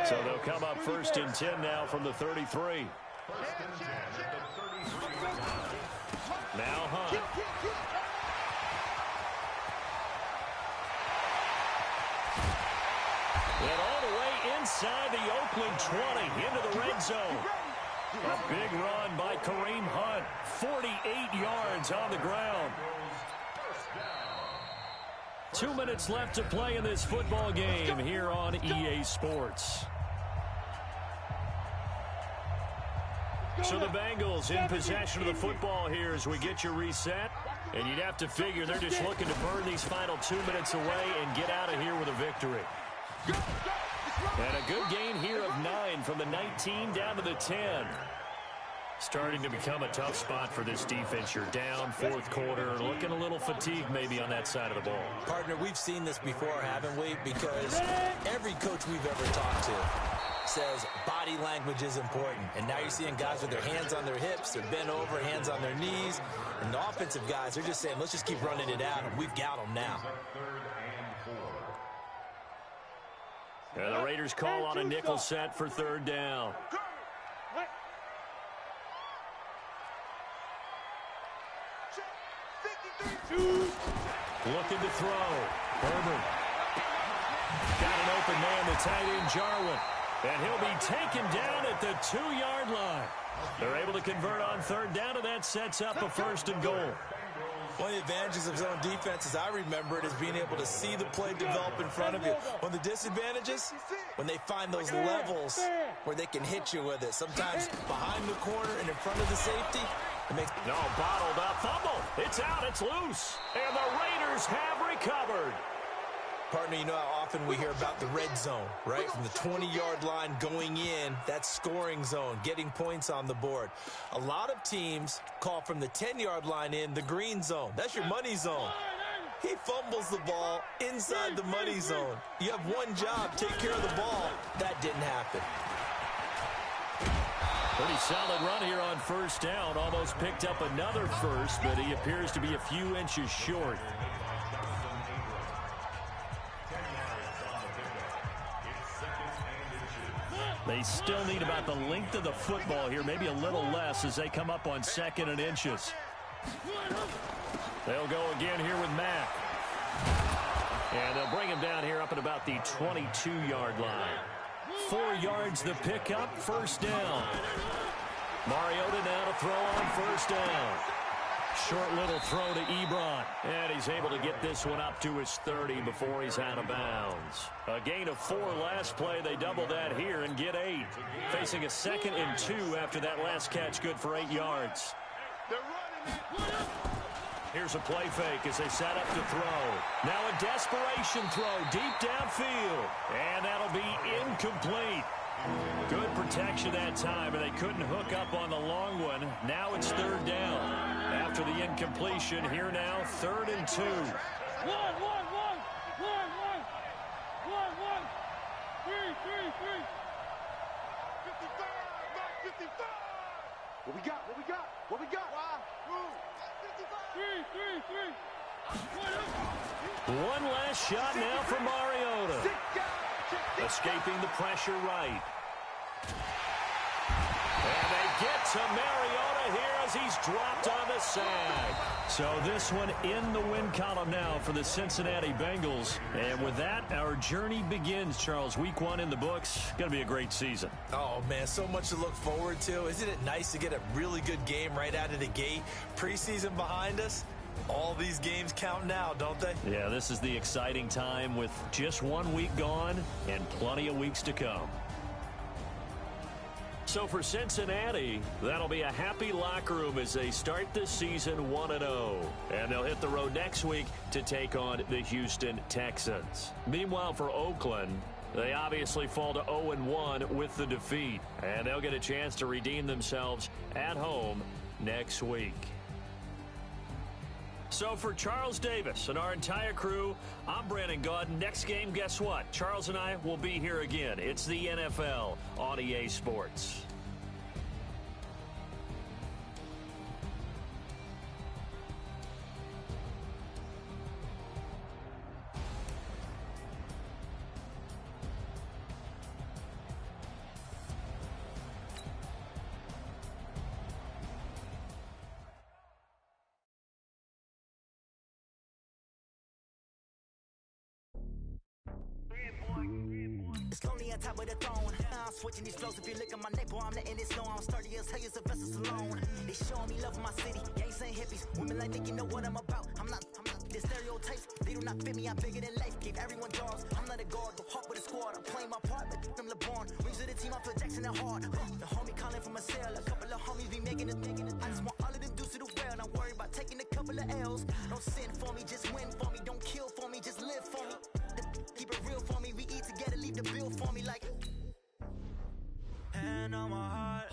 So they'll come up 1st and 10 now from the 33. Now Hunt. And all the way inside the Oakland 20 into the red zone. A big run by Kareem Hunt. 48 yards on the ground. 2 minutes left to play in this football game here on EA Sports. So the Bengals in possession of the football here as we get you reset. And you'd have to figure they're just looking to burn these final 2 minutes away and get out of here with a victory. And a good gain here of 9 from the 19 down to the 10. Starting to become a tough spot for this defense. You're down 4th quarter, looking a little fatigued maybe on that side of the ball. Partner, we've seen this before, haven't we? Because every coach we've ever talked to says body language is important. And now you're seeing guys with their hands on their hips, they're bent over, hands on their knees. And the offensive guys, they're just saying, let's just keep running it out, and we've got them now. And the Raiders call on a nickel set for 3rd down. Looking to throw. Herbert. Got an open man, the tight end Jarwin. And he'll be taken down at the 2-yard line. They're able to convert on 3rd down, and that sets up a 1st and goal. One of the advantages of zone defense, as I remember it, is being able to see the play develop in front of you. One of the disadvantages, when they find those levels where they can hit you with it. Sometimes behind the corner and in front of the safety. No, bottled up. Fumble. It's out. It's loose. And the Raiders have recovered. Partner, you know how often we hear about the red zone, right? From the 20-yard line going in, that's scoring zone, getting points on the board. A lot of teams call from the 10-yard line in the green zone. That's your money zone. He fumbles the ball inside the money zone. You have one job, take care of the ball. That didn't happen. Pretty solid run here on 1st down. Almost picked up another first, but he appears to be a few inches short. They still need about the length of the football here, maybe a little less as they come up on 2nd and inches. They'll go again here with Mack. And they'll bring him down here up at about the 22-yard line. 4 yards the pickup, 1st down. Mariota now to throw on 1st down. Short little throw to Ebron. And he's able to get this one up to his 30 before he's out of bounds. A gain of 4 last play. They double that here and get 8. Facing a 2nd and 2 after that last catch, good for 8 yards. Here's a play fake as they set up to throw. Now a desperation throw deep downfield. And that'll be incomplete. Good protection that time, and they couldn't hook up on the long one. Now it's 3rd down. After the incompletion, here now, 3rd and 2. What we got? What we got? What we got? One last shot now for Mariota. Escaping the pressure right. And they get to Mariota here as he's dropped on the sag. So this one in the win column now for the Cincinnati Bengals. And with that, our journey begins, Charles. Week 1 in the books. Going to be a great season. Oh, man, so much to look forward to. Isn't it nice to get a really good game right out of the gate? Preseason behind us. All these games count now, don't they? Yeah, this is the exciting time with just 1 week gone and plenty of weeks to come. So for Cincinnati, that'll be a happy locker room as they start this season 1-0. And they'll hit the road next week to take on the Houston Texans. Meanwhile, for Oakland, they obviously fall to 0-1 with the defeat. And they'll get a chance to redeem themselves at home next week. So for Charles Davis and our entire crew, I'm Brandon Gaudin. Next game, guess what? Charles and I will be here again. It's the NFL on EA Sports. Slowly on top of the throne. I'm switching these flows. If you look at my neck, boy, I'm letting it slow. I'm sturdy as hell as a vessel alone. They showing me love in my city. Gangs ain't hippies. Women like Nick, you know what I'm about. I'm not the stereotypes. They do not fit me. I'm bigger than life. Give everyone jobs. I'm not a guard. Go hard with a squad. I'm playing my part, but I'm LeBron. Wings of the team. I feel Jackson and hard. The homie calling from a cell. A couple of homies be making it. I just want all of them dudes to do well. Not worry about taking a couple of L's. Don't sin for me, just win for me. Don't kill for me, just live for me. Keep it real for me. We eat together, leave the bill for me like. Hand on my heart,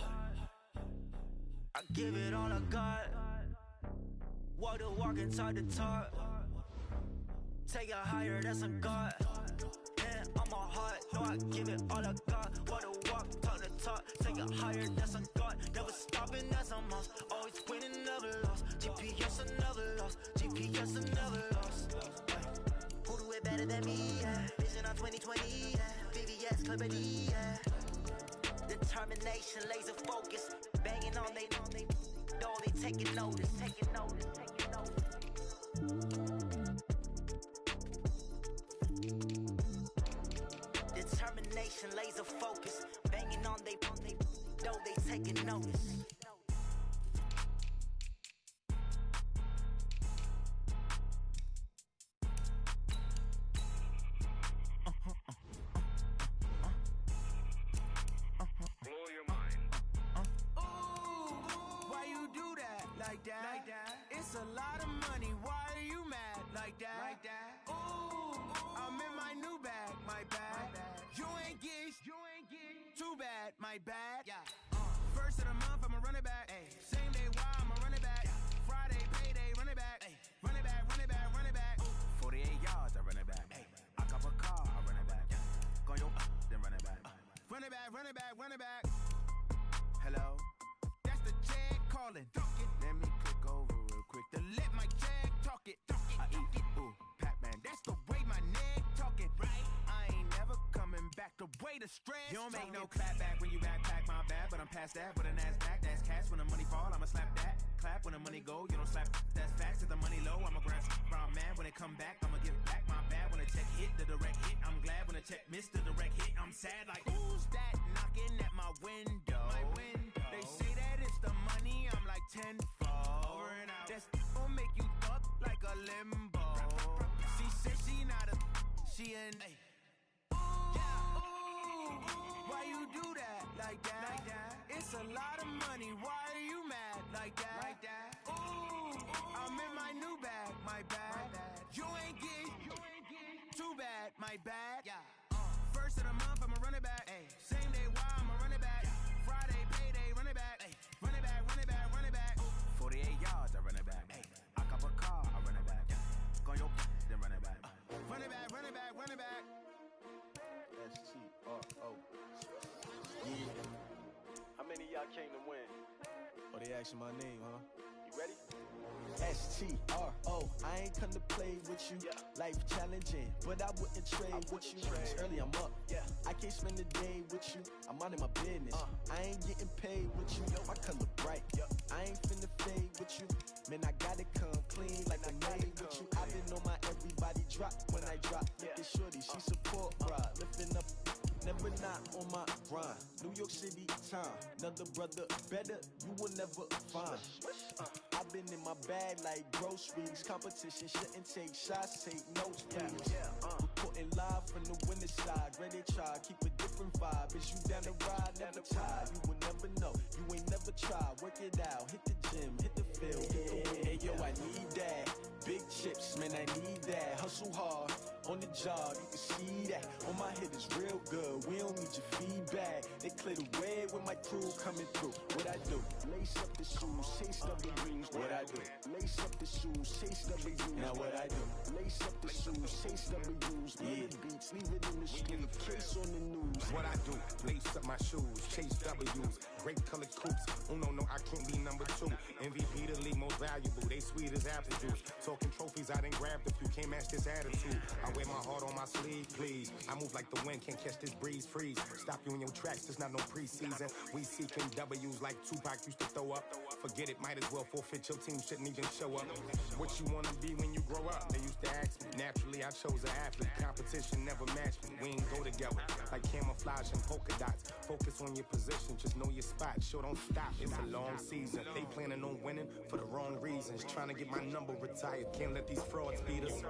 I give it all I got. Walk the walk and talk the talk. Take it higher, that's a God. Hand on my heart, no, I give it all I got. Walk the walk, talk the talk. Take it higher, that's a God. Never stopping, that's a must. Always winning, never lost. GPS, I never lost. GPS, I never lost. Who do it better than me? Yeah. Vision on 2020. Yeah. VVS, Clippity. Yeah. Determination, laser focus. Banging on they though they taking notice. Taking notice. Taking notice. Determination, laser focus. Banging on they though they taking notice. It's a lot of money, why are you mad like that? Ooh, I'm in my new bag, my bad. You ain't get too bad, my bad. First of the month, I'ma run it back. Same day, why I'ma run it back. Friday, payday, run it back. Run it back, run it back, run it back. 48 yards, I run it back. I cop a car, I run it back. Go yo, then run it back. Run it back, run it back, run it back. Hello, that's the check calling. Let me click over real quick to let my check talk it. I eat it, ooh, Pac-Man. That's the way my neck talking. Right? I ain't never coming back. The way the stress. You don't make no clap back when you backpack my bad, but I'm past that. With a NASDAQ, that's cash. When the money fall, I'ma slap that. Clap when the money go, you don't slap. That's facts. If the money low, I'ma grab brown man. When it come back, I'ma give back my bad. When the check hit, the direct hit. I'm glad when the check missed the direct hit. I'm sad like who's that knocking at my window? They say that it's the money. I'm like 10-4. That's gon' make you up like a limbo. She said she not a, she an. Ooh, why you do that like that? It's a lot of money. Why are you mad like that? Ooh, I'm in my new bag, my bad. You ain't get too bad, my bad. First of the month, I'ma run it back. Same day, why I'ma run it back. Friday, payday, run it back. Run it back, run it back, run it back. 48 yards, I run it back. I cop a car, I run it back. Go yo, then run it back. Run it back, run it back, run it back. S-T-R-O. Yeah. How many of y'all came to win? Oh, they asking my name, huh? You ready? S-T-R-O. I ain't come to play with you. Life challenging, but I wouldn't trade with you. It's early, I'm up. I can't spend the day with you. I'm minding my business. I ain't getting paid with you. My color bright. I ain't finna fade with you. Man, I gotta come clean like I made with you. I've been on my everybody drop when I drop. Look at shorty, she support, bruh. Lifting up, never not on my grind. New York City time, another brother better, you will never find. I've been in my bag like groceries. Competition shouldn't take shots, take notes, please. Reporting live from the winning side. Ready to try, keep a different vibe. Is you down the ride, never tired. You will never know, you ain't never tried. Work it out, hit the gym, hit the field. Hey yo, I need that. Big chips, man, I need that. Hustle hard, on the job, you can see that. On my hit is real good, we don't need your feedback. They clear the way with my crew coming through. What I do? Lace up the shoes, taste of the rings. What I do? Lace up the shoes, taste of the rings. Now what I do? Lace up the shoes, taste of the rings. Yeah, beats, leave it in the street, case on the news. What I do? Lace up my shoes, chase W's, great colored coupes. Oh no, I can't be number 2. MVP the league, most valuable. They sweet as apple juice. Talking trophies, I done grabbed a few. Can't match this attitude. I wear my heart on my sleeve, please. I move like the wind, can't catch this breeze. Freeze. Stop you in your tracks. There's not no preseason. We seeking W's like Tupac used to throw up. Forget it, might as well forfeit. Your team shouldn't even show up. What you wanna be when you grow up? They used to ask me. Naturally, I chose an athlete. Competition never matched me. We ain't go together like camouflage and polka dots. Focus on your position, just know your spot. Sure, don't stop. It's a long season. They planning on winning for the wrong reasons. Trying to get my number retired. Can't let these frauds beat us.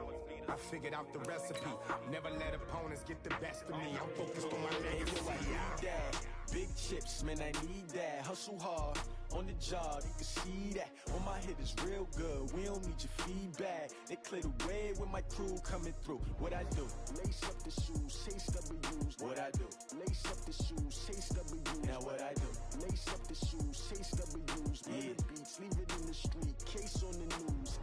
I figured out the recipe. Never let opponents get the best of me. I'm focused on my legacy. I need that. Big chips, man, I need that. Hustle hard, on the job, you can see that. On my hit is real good, we don't need your feedback. They clear the way with my crew coming through. What I do? Lace up the shoes, chase W's. What I do? Lace up the shoes, chase W's. Now what I do? Lace up the shoes, chase W's. Yeah, beats, leave it in the street, case on the news.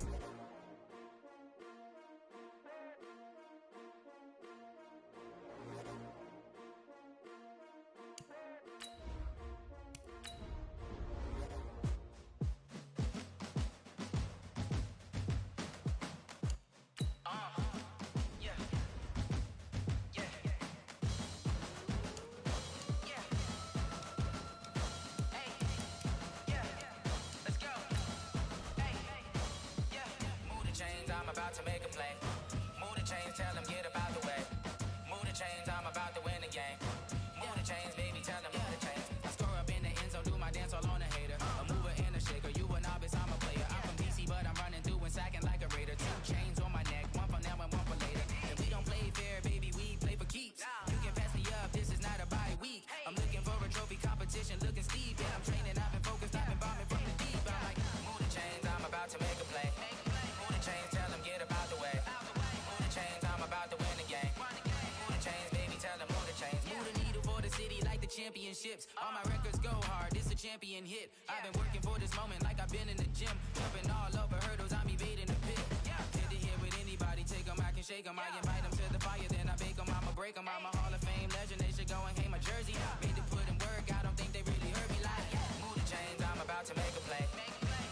I'm about to make a play. Move the chains, tell them get up out the way. Move the chains, I'm about to win the game. Move the chains, baby, tell them move the chains. I score up in the end zone, do my dance all on a hater. A mover and a shaker, you a novice, I'm a player. I'm from DC, but I'm running through and sacking like a raider. 2 chains on my neck, one for now and one for later. And we don't play fair, baby, we play for keeps. You can pass me up, this is not a bye week. I'm looking for a trophy competition, looking steep. And I'm training, I've been focused, I've been bombing from the deep. I'm like, move the chains, I'm about to make a play. Move the chains, tell them get up out the way. Move the chains, I'm about to win the game. Move the chains, baby, tell them move the chains. Move the needle for the city like the championships. All my records go hard, this a champion hit. I've been working for this moment like I've been in the gym. Jumping all over hurdles, I'm evading the pit. Hit to hit with anybody, take them, I can shake them. I invite them to the fire, then I bake them, I'ma break them. I'm a Hall of Fame legend, they should go and hang my jersey. Made to put in work, I don't think they really heard me like. Move the chains, I'm about to make a play.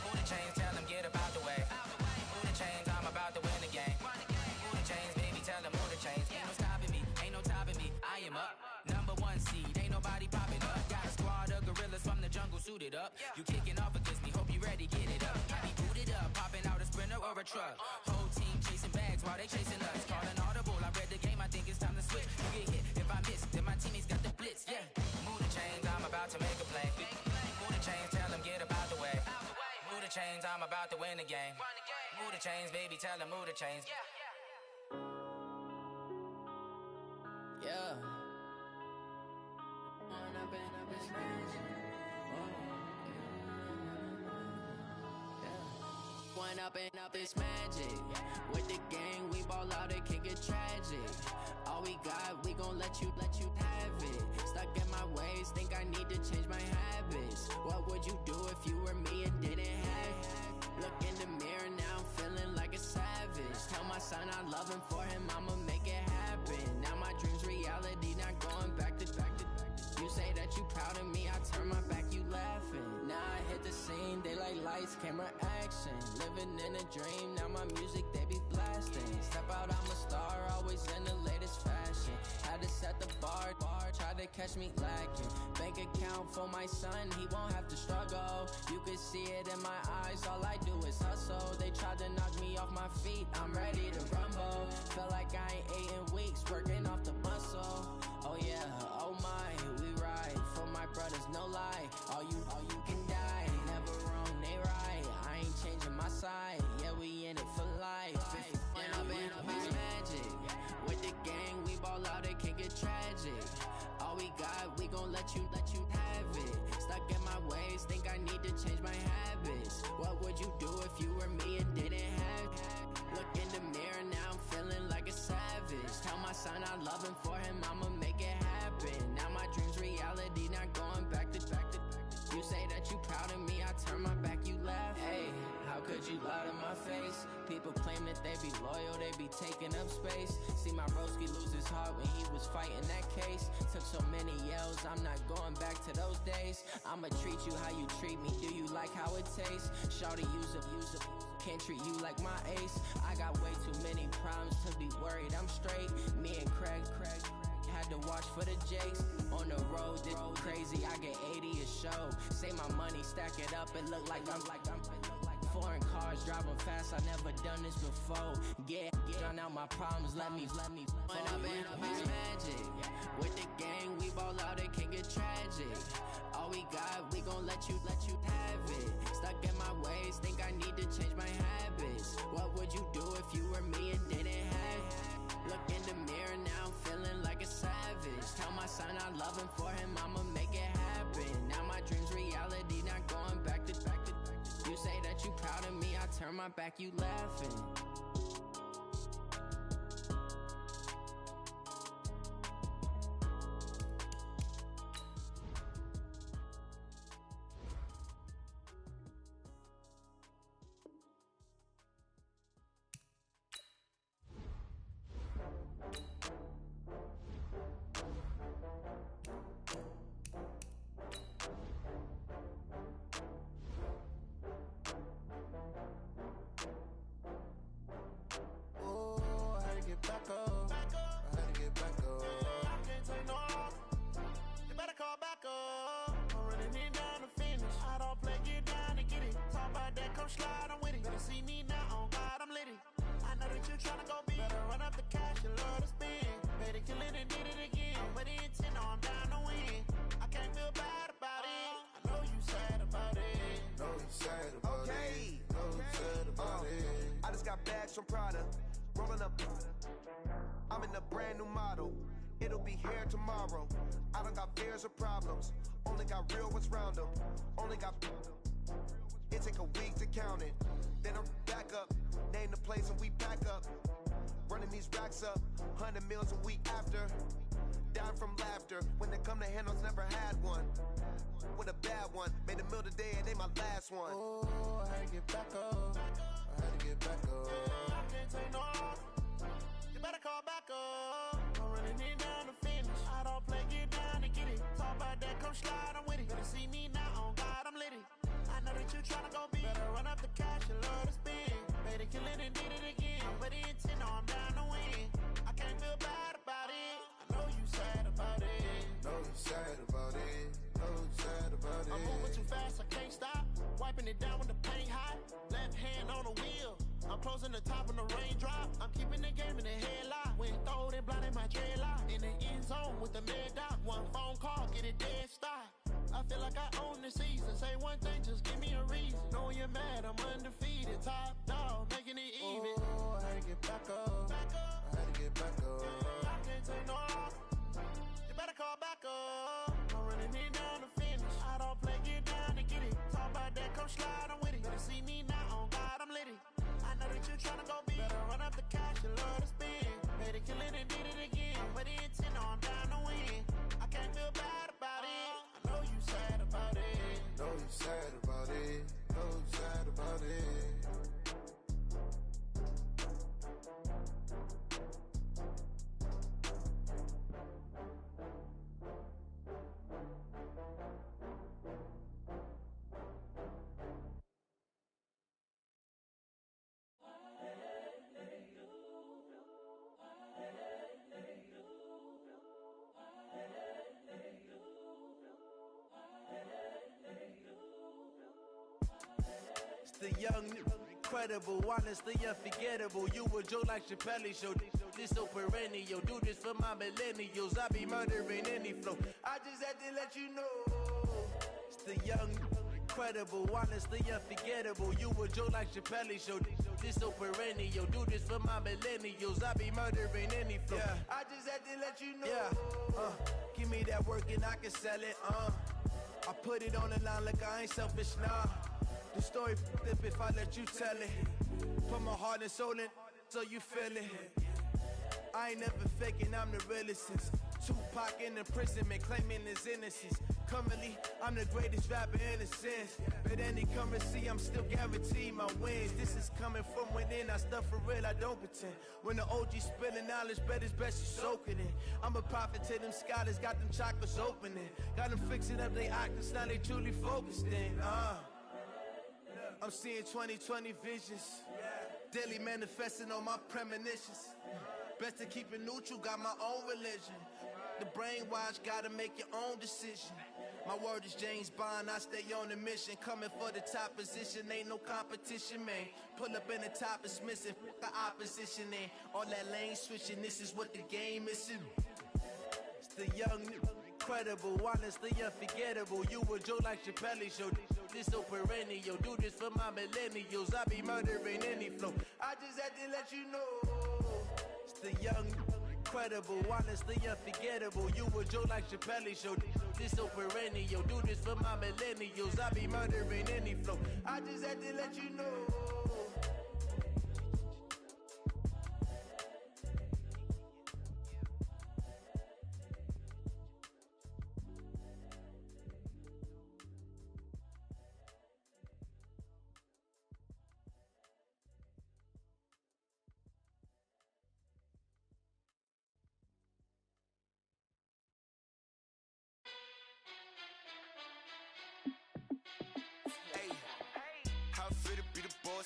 Move the chains, tell them get up out the way. Move the chains, I'm about to win the game. Move the chains, baby, tell them move the chains. Ain't no stopping me, ain't no topping me, I am up. Number 1 seed, ain't nobody popping up. Got a squad of gorillas from the jungle suited up. You kicking off against me, hope you ready, get it up. I be booted up, popping out a Sprinter or a truck. Whole team chasing bags while they chasing us. Calling audible, I read the game, I think it's time to switch. You get hit, if I miss, then my teammates got the blitz, yeah. Move the chains, I'm about to make a play. Move the chains, tell them get up out the way. Move the chains, I'm about to win the game. Move the chains, baby, tell them move the chains. Yeah. One up and up is magic. With the gang, we ball out, it can get tragic. All we got, we gon' let you have it. Stuck in my ways, think I need to change my habits. What would you do if you were me and didn't have it? Look in the mirror, now I'm feeling like a savage. Tell my son I love him, for him I'ma make it happen. Now my dream's reality, not going back to. You say that you proud of me, I turn my back, you laughing. Now I hit the scene, they like lights, camera, action. action. Living in a dream, now my music they be blasting. Step out, I'm a star, always in the latest fashion. Had to set the bar, try to catch me lacking. Bank account for my son, he won't have to struggle. You could see it in my eyes, all I do is hustle. They tried to knock me off my feet, I'm ready to rumble. Felt like I ain't ate in weeks, working off the muscle. Oh yeah, oh my, we ride for my brothers, no lie. All you can die, never wrong, they right. I ain't changing my side, yeah, we in it for life. And I've been magic. With the gang, we ball out, it can get tragic. All we got, we gon' let you have it. Stuck in my ways, think I need to change my habits. What would you do if you were me and didn't have it? Look in the mirror, now I'm feeling like a savage. Tell my son I love him, for him I'ma make it happen. Now my dream's reality, not going back to. You say that you proud of me, I turn my back, you laugh. Hey, how could you lie to my face? People claim that they be loyal, they be taking up space. See my broski lose his heart when he was fighting that case. Took so many yells, I'm not going back to those days. I'ma treat you how you treat me, do you like how it tastes? Shawty, use up, can't treat you like my ace. I got way too many problems to be worried, I'm straight. Me and Craig had to watch for the Jakes. On the road, this crazy, I get 80 a show. Say my money, stack it up, it look like I'm foreign cars, driving fast, I never done this before. Yeah, drown out my problems, let me When I've been magic. With the gang, we ball out, it can get tragic. All we got, we gon' let you have it. Stuck in my ways, think I need to change my habits. What would you do if you were me and didn't have it? Look in the mirror, now I'm feeling like a savage. Tell my son I love him, for him I'ma make it happen. Now my dream's reality, not going back to. You say that you proud of me, I turn my back, you laughing. Back up. I had to get back up. I can't take no off. You better call back up. I'm running it down to finish. I don't play, get down to get it. Talk about that, come slide, I'm with it. Better see me now, on God, I'm litty. I know that you tryna go big. Better run up the cash, you love to spend. Better kill it and did it again. But the intent, no, I'm down to win. I can't feel bad about it. I know you sad about it. Know you sad about it. Know you sad about it. I just got bags from Prada. Rolling up, I'm in a brand new model. It'll be here tomorrow. I don't got fears or problems. Only got real ones round them. Only got. It take a week to count it. Then I'm back up. Name the place and we pack up. Running these racks up. 100 meals a week after. Down from laughter. When they come to handles, never had one. With a bad one. Made a meal today and they my last one. Oh, I had to get back up. I had to get back up. I can't take no off. You better call back up. I'm running it down to finish. I don't play, get down to get it. Talk about that, come slide, I'm with it. Better see me now, on God, I'm litty. I know that you tryna go big. Better run up the cash, you love to spend. Better kill it and did it again. But the intent, no, I'm down to win. I can't feel bad about it. I know you sad about it. Know you sad about it. Know you sad about it. I'm moving too fast, I can't stop. Wiping it down with the paint hot. Left hand on the wheel. I'm closing the top when the raindrop. I'm keeping the game in the headlock. When throwed and blinded my dreadlock. In the end zone with the mad dot. One phone call, get it dead stop. I feel like I own the season. Say one thing, just give me a reason. Knowing you're mad, I'm undefeated. Top dog, making it even. Oh, I had to get back up. I had to get back up. I can't take no off. You better call back up. I'm running it down to finish. I don't play, get down to get it. Talk about that, come slide, I'm with it. Better see me now, on God, I'm litty. I know that you tryna go big. Better run up the cash, you love to spend. Better kill it and did it again. But the intent, no, I'm down to win. I can't feel bad about it. I know you sad about it. Know you sad about it. Know you sad about it. the young, incredible, honestly unforgettable. You a joke like Chappelle show. This so perennial. Do this for my millennials. I be murdering any flow. I just had to let you know. It's the young, incredible, honestly unforgettable. You a joke like Chappelle show. This so perennial. Do this for my millennials. I be murdering any flow. Yeah. I just had to let you know. Yeah. Give me that work and I can sell it. I put it on the line like I ain't selfish, nah. The story flip if I let you tell it. Put my heart and soul in so you feel it. I ain't never faking, I'm the realest since Tupac in imprisonment, claiming his innocence. Currently, I'm the greatest rapper in a sense. But any currency, I'm still guaranteed my wins. This is coming from within, I stuff for real, I don't pretend. When the OG spilling knowledge, bet it's best you soak it in. I'm a prophet to them scholars, got them chakras opening. Got them fixing up they octaves, now they truly focused in. I'm seeing 2020 visions. Daily manifesting on my premonitions. Best to keep it neutral, got my own religion. The brainwash, gotta make your own decision. My word is James Bond, I stay on the mission. Coming for the top position, ain't no competition, man. Pull up in the top, it's missing, the opposition ain't. All that lane switching, this is what the game is. It's the young, incredible, honestly unforgettable. You a joke like Chappelle show. This so perennial. Do this for my millennials. I be murdering any flow. I just had to let you know. It's the young, incredible, honestly unforgettable. You a joke like Chappelle show. This so perennial. Do this for my millennials. I be murdering any flow. I just had to let you know.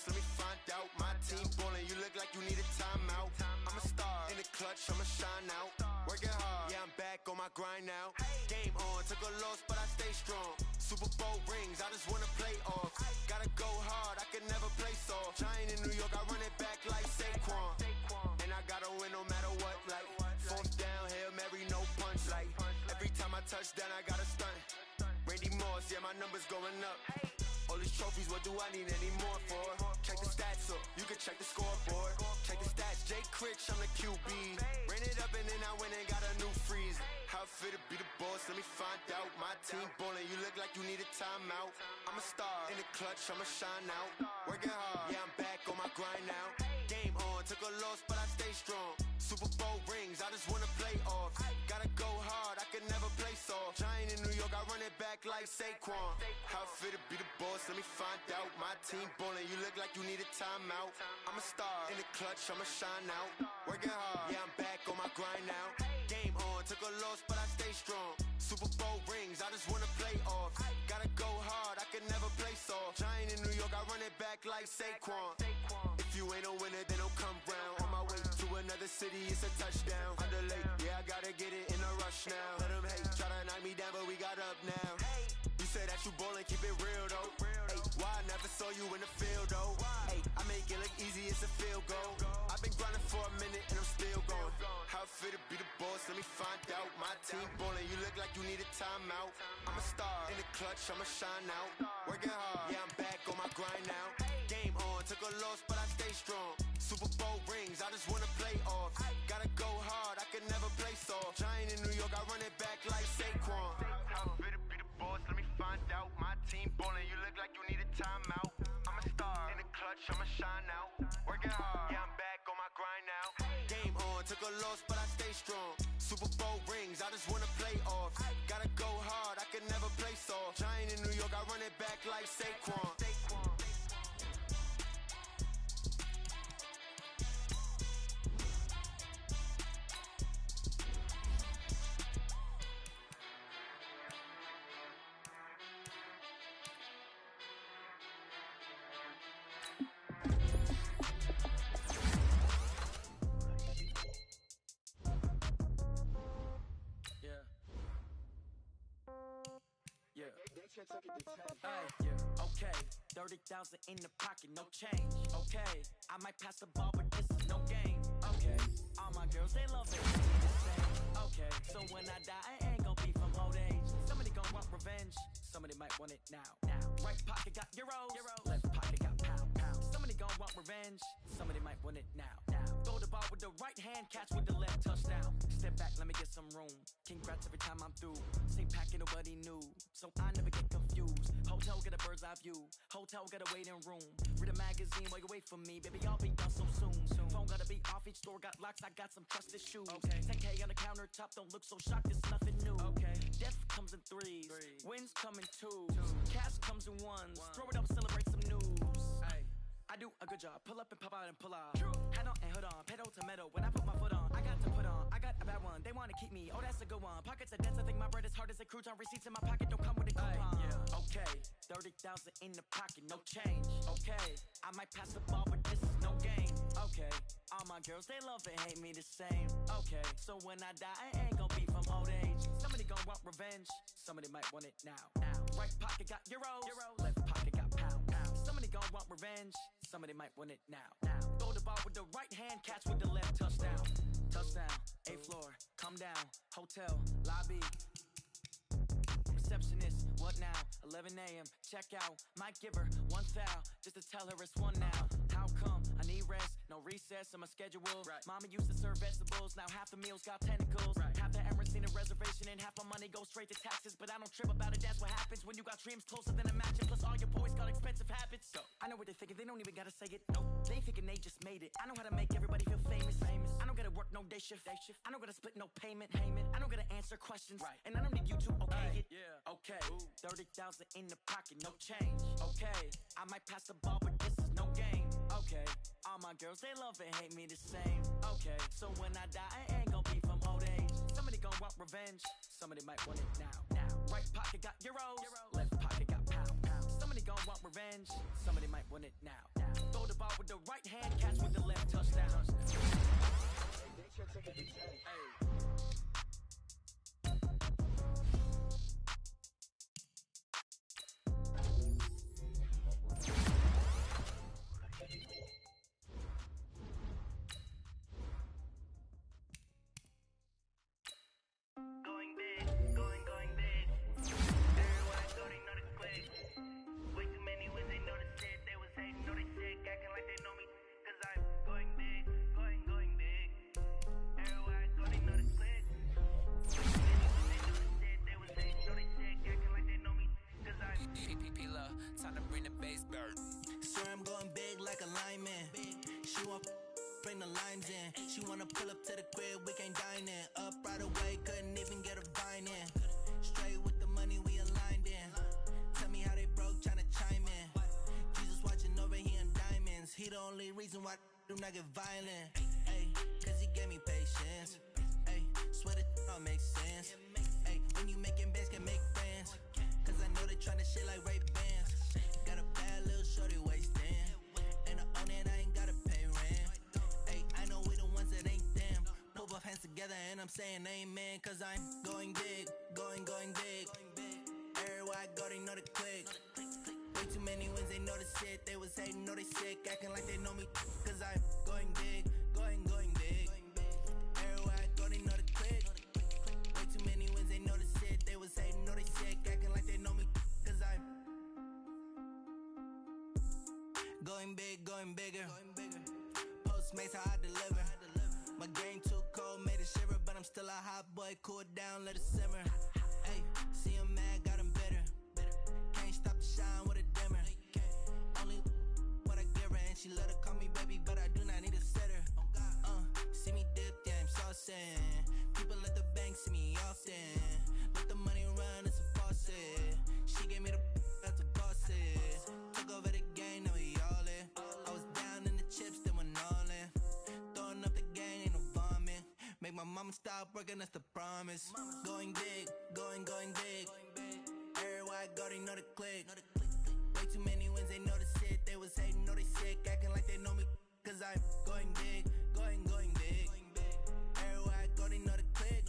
Let me find out. My team ballin', you look like you need a timeout. I'm a star in the clutch, I'ma shine out. Working hard, yeah, I'm back on my grind now. Game on, took a loss, but I stay strong. Super Bowl rings, I just wanna play off. Gotta go hard, I can never play soft. Giant in New York, I run it back like Saquon. And I gotta win no matter what, like fourth down, Hail Mary, no punch. Like every time I touch down, I gotta stunt. Randy Moss, yeah, my numbers going up. All these trophies, what do I need any more for? Check the stats up, you can check the scoreboard. Check the stats, Jay Critch, I'm the QB. Ran it up and then I went and got a new freeze. How it feel to be the boss, let me find out. My team ballin', you look like you need a timeout. I'm a star in the clutch, I'ma shine out. Working hard, yeah, I'm back on my grind now. Game on, took a loss, but I stay strong. Super Bowl rings, I just wanna play off. Gotta go hard, I can never play soft. Giant in New York, I run it back like Saquon. How it feel to be the boss, let me find out. My team ballin', you look like you need a timeout. I'm a star in the clutch, I'ma shine out. Working hard, yeah, I'm back on my grind now. Game on, took a loss, but I stay strong. Super Bowl rings, I just wanna play off. Gotta go hard, I can never play soft. Giant in New York, I run it back like Saquon. If you ain't a winner, then don't come round. On my way to another city, it's a touchdown. Underlay, yeah, I gotta get it in a rush now. Let them hate, try to knock me down, but we got up now. You say that you ballin', keep it real though. Hey, why I never saw you in the field though? Hey, I make it look easy, it's a field goal. I've been grinding for a minute and I'm still going. How it feel to be the boss, let me find out. My team ballin', you look like you need a timeout. I'm a star in the clutch, I'ma shine out. Working hard, yeah, I'm back on my grind now. Game on, took a loss, but I stay strong. Super Bowl rings, I just wanna play off. Gotta go hard, I can never play soft. Giant in New York, I run it back like Saquon. How it feel to be the boss, let me find out. My team ballin', you look like you need a timeout. I'm a star in the clutch, I'ma shine out. Working hard, yeah, I'm back on my grind now. Game on, took a loss, but I stay strong. Super Bowl rings, I just wanna play off. Gotta go hard, I can never play soft. Giant in New York, I run it back like Saquon. Okay, 30,000 in the pocket, no change. Okay, I might pass the ball, but this is no game. Okay, all my girls, they love it, they need the same. Okay, so when I die, I ain't gon' be from old age. Somebody gon' want revenge, somebody might want it now. Right pocket got euros, left pocket got pound. Somebody gon' want revenge, somebody might want it now. Throw the ball with the right hand, catch with the left, touchdown. Step back, let me get some room. Congrats every time I'm through. Same packing, nobody knew, so I never get confused. Hotel get a bird's eye view, hotel got a waiting room. Read a magazine while you wait for me, baby, I'll be done so soon. Phone gotta be off, each store got locks, I got some trusted shoes. 10K on the countertop, don't look so shocked, it's nothing new. Death comes in threes, wins come in twos, cash comes in ones. Throw it up, celebrate some news. I do a good job, pull up and pop out and pull off. Hat on and hood on, pedal to metal. When I put my foot on, I got to put on. I got a bad one, they wanna keep me, oh that's a good one. Pockets are dense, I think my bread is hard as a crouton. Receipts in my pocket don't come with a coupon. Okay, 30,000 in the pocket, no change. Okay, I might pass the ball, but this is no game. Okay, all my girls, they love and hate me the same. Okay, so when I die, I ain't gon' be from old age. Somebody gon' want revenge, somebody might want it now. Right pocket got euros, left pocket got pound. Somebody gon' want revenge, somebody might want it now. Throw the ball with the right hand, catch with the left, touchdown. Touchdown, 8th floor, come down, hotel, lobby. Receptionist, what now? 11 a.m., check out. Might give her one foul, just to tell her it's one now. How come? I need rest, no recess in my schedule. Mama used to serve vegetables, now half the meals got tentacles. Half the Emirates need a reservation and half my money goes straight to taxes. But I don't trip about it, that's what happens when you got dreams closer than a mansion. Plus all your boys got expensive habits. So I know what they're thinking, they don't even gotta say it. Nope, they thinking they just made it. I know how to make everybody feel famous. I don't gotta work no day shift. I don't gotta split no payment. I don't gotta answer questions, and I don't need you to okay it. Okay, 30,000 in the pocket, no change. Okay, I might pass the ball, but this is no game. Okay, all my girls, they love and hate me the same. Okay, so when I die, I ain't gon' be from old age. Somebody gon' want revenge, somebody might want it now. Right pocket got euros, left pocket got pound. Somebody gon' want revenge, somebody might want it now. Throw the ball with the right hand, catch with the left, touchdown. Going big, going big. Everyone thought they know the click. Way too many when they know the shit. They was hating, know they sick, acting like they know me. Cause I'm going big, going big. Everyone thought they know the click. Way too many when they know the shit. They was hating, know they sick, acting like they know me. Cause I'm PPP love, time to bring the bass back. Swear I'm going big like a lineman. She want bring the limes in. She wanna pull up to the crib, we can't dine in. Up right away, couldn't even get a vine in. Straight with the money, we aligned in. Tell me how they broke, tryna chime in. Jesus watching over here in diamonds. He the only reason why do not get violent. Ay, cause he gave me patience. Ay, swear that don't make sense. Ay, when you making bands, can make friends. Cause I know they tryna shit like Ray Bans. Got a bad little shorty wasting. And I own it, I ain't gotta pay rent. Ay, I know we the ones that ain't them. Put both hands together and I'm saying amen. Cause I'm going big, going big. Everywhere I go, they know the click. Way too many wins, they know the shit. They was hating, know they sick, acting like they know me. Cause I'm going big, going big. Everywhere I go, they know the click. Way too many wins, they know the shit. They was hating, know they sick, acting like they know me. Cause I'm going big, going bigger. Postmates how I deliver. My game too cold, made it shiver, but I'm still a hot boy. Cool it down, let it simmer. Hey, see him mad, got him bitter. Can't stop the shine with a dimmer. Only what I give her, and she let her call me baby, but I do not need a sitter. See me dip, yeah, I'm saucing. People at the bank see me often. Let the money run, it's a faucet. She gave me the that's a boss it. Took over the game, now we all in. I was down in the chips, then went all in. Throwing up the game, ain't no vomit. Make my mama stop working, that's the promise. Going big, going big. Everywhere I go, they know the click. Way too many wins, they know the shit. They was hating, know they sick, acting like they know me. Cause I'm going big, going big. Everywhere I go, they know the click.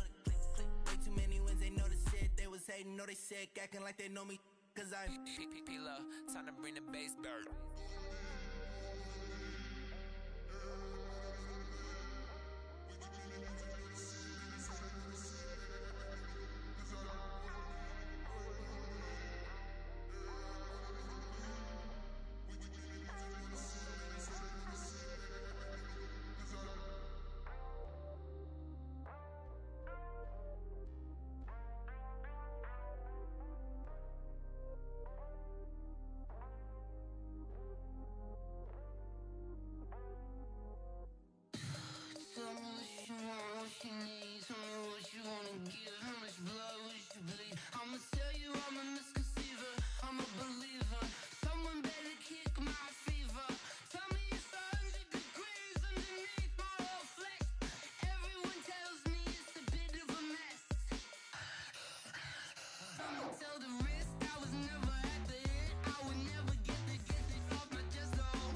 Way too many wins, they know the shit. They was hating, know they sick, acting like they know me. cause I'm P-P-P-Lo, time to bring the bass bird. Tell me what you want, what you need. Tell me what you wanna give. How much blood would you bleed? I'ma tell you I'm a misconceiver. I'm a believer. Someone better kick my fever. Tell me it's 100 degrees underneath my whole flesh. Everyone tells me it's a bit of a mess. I'ma tell the risk I was never at the hit. I would never get this off my chest. Oh,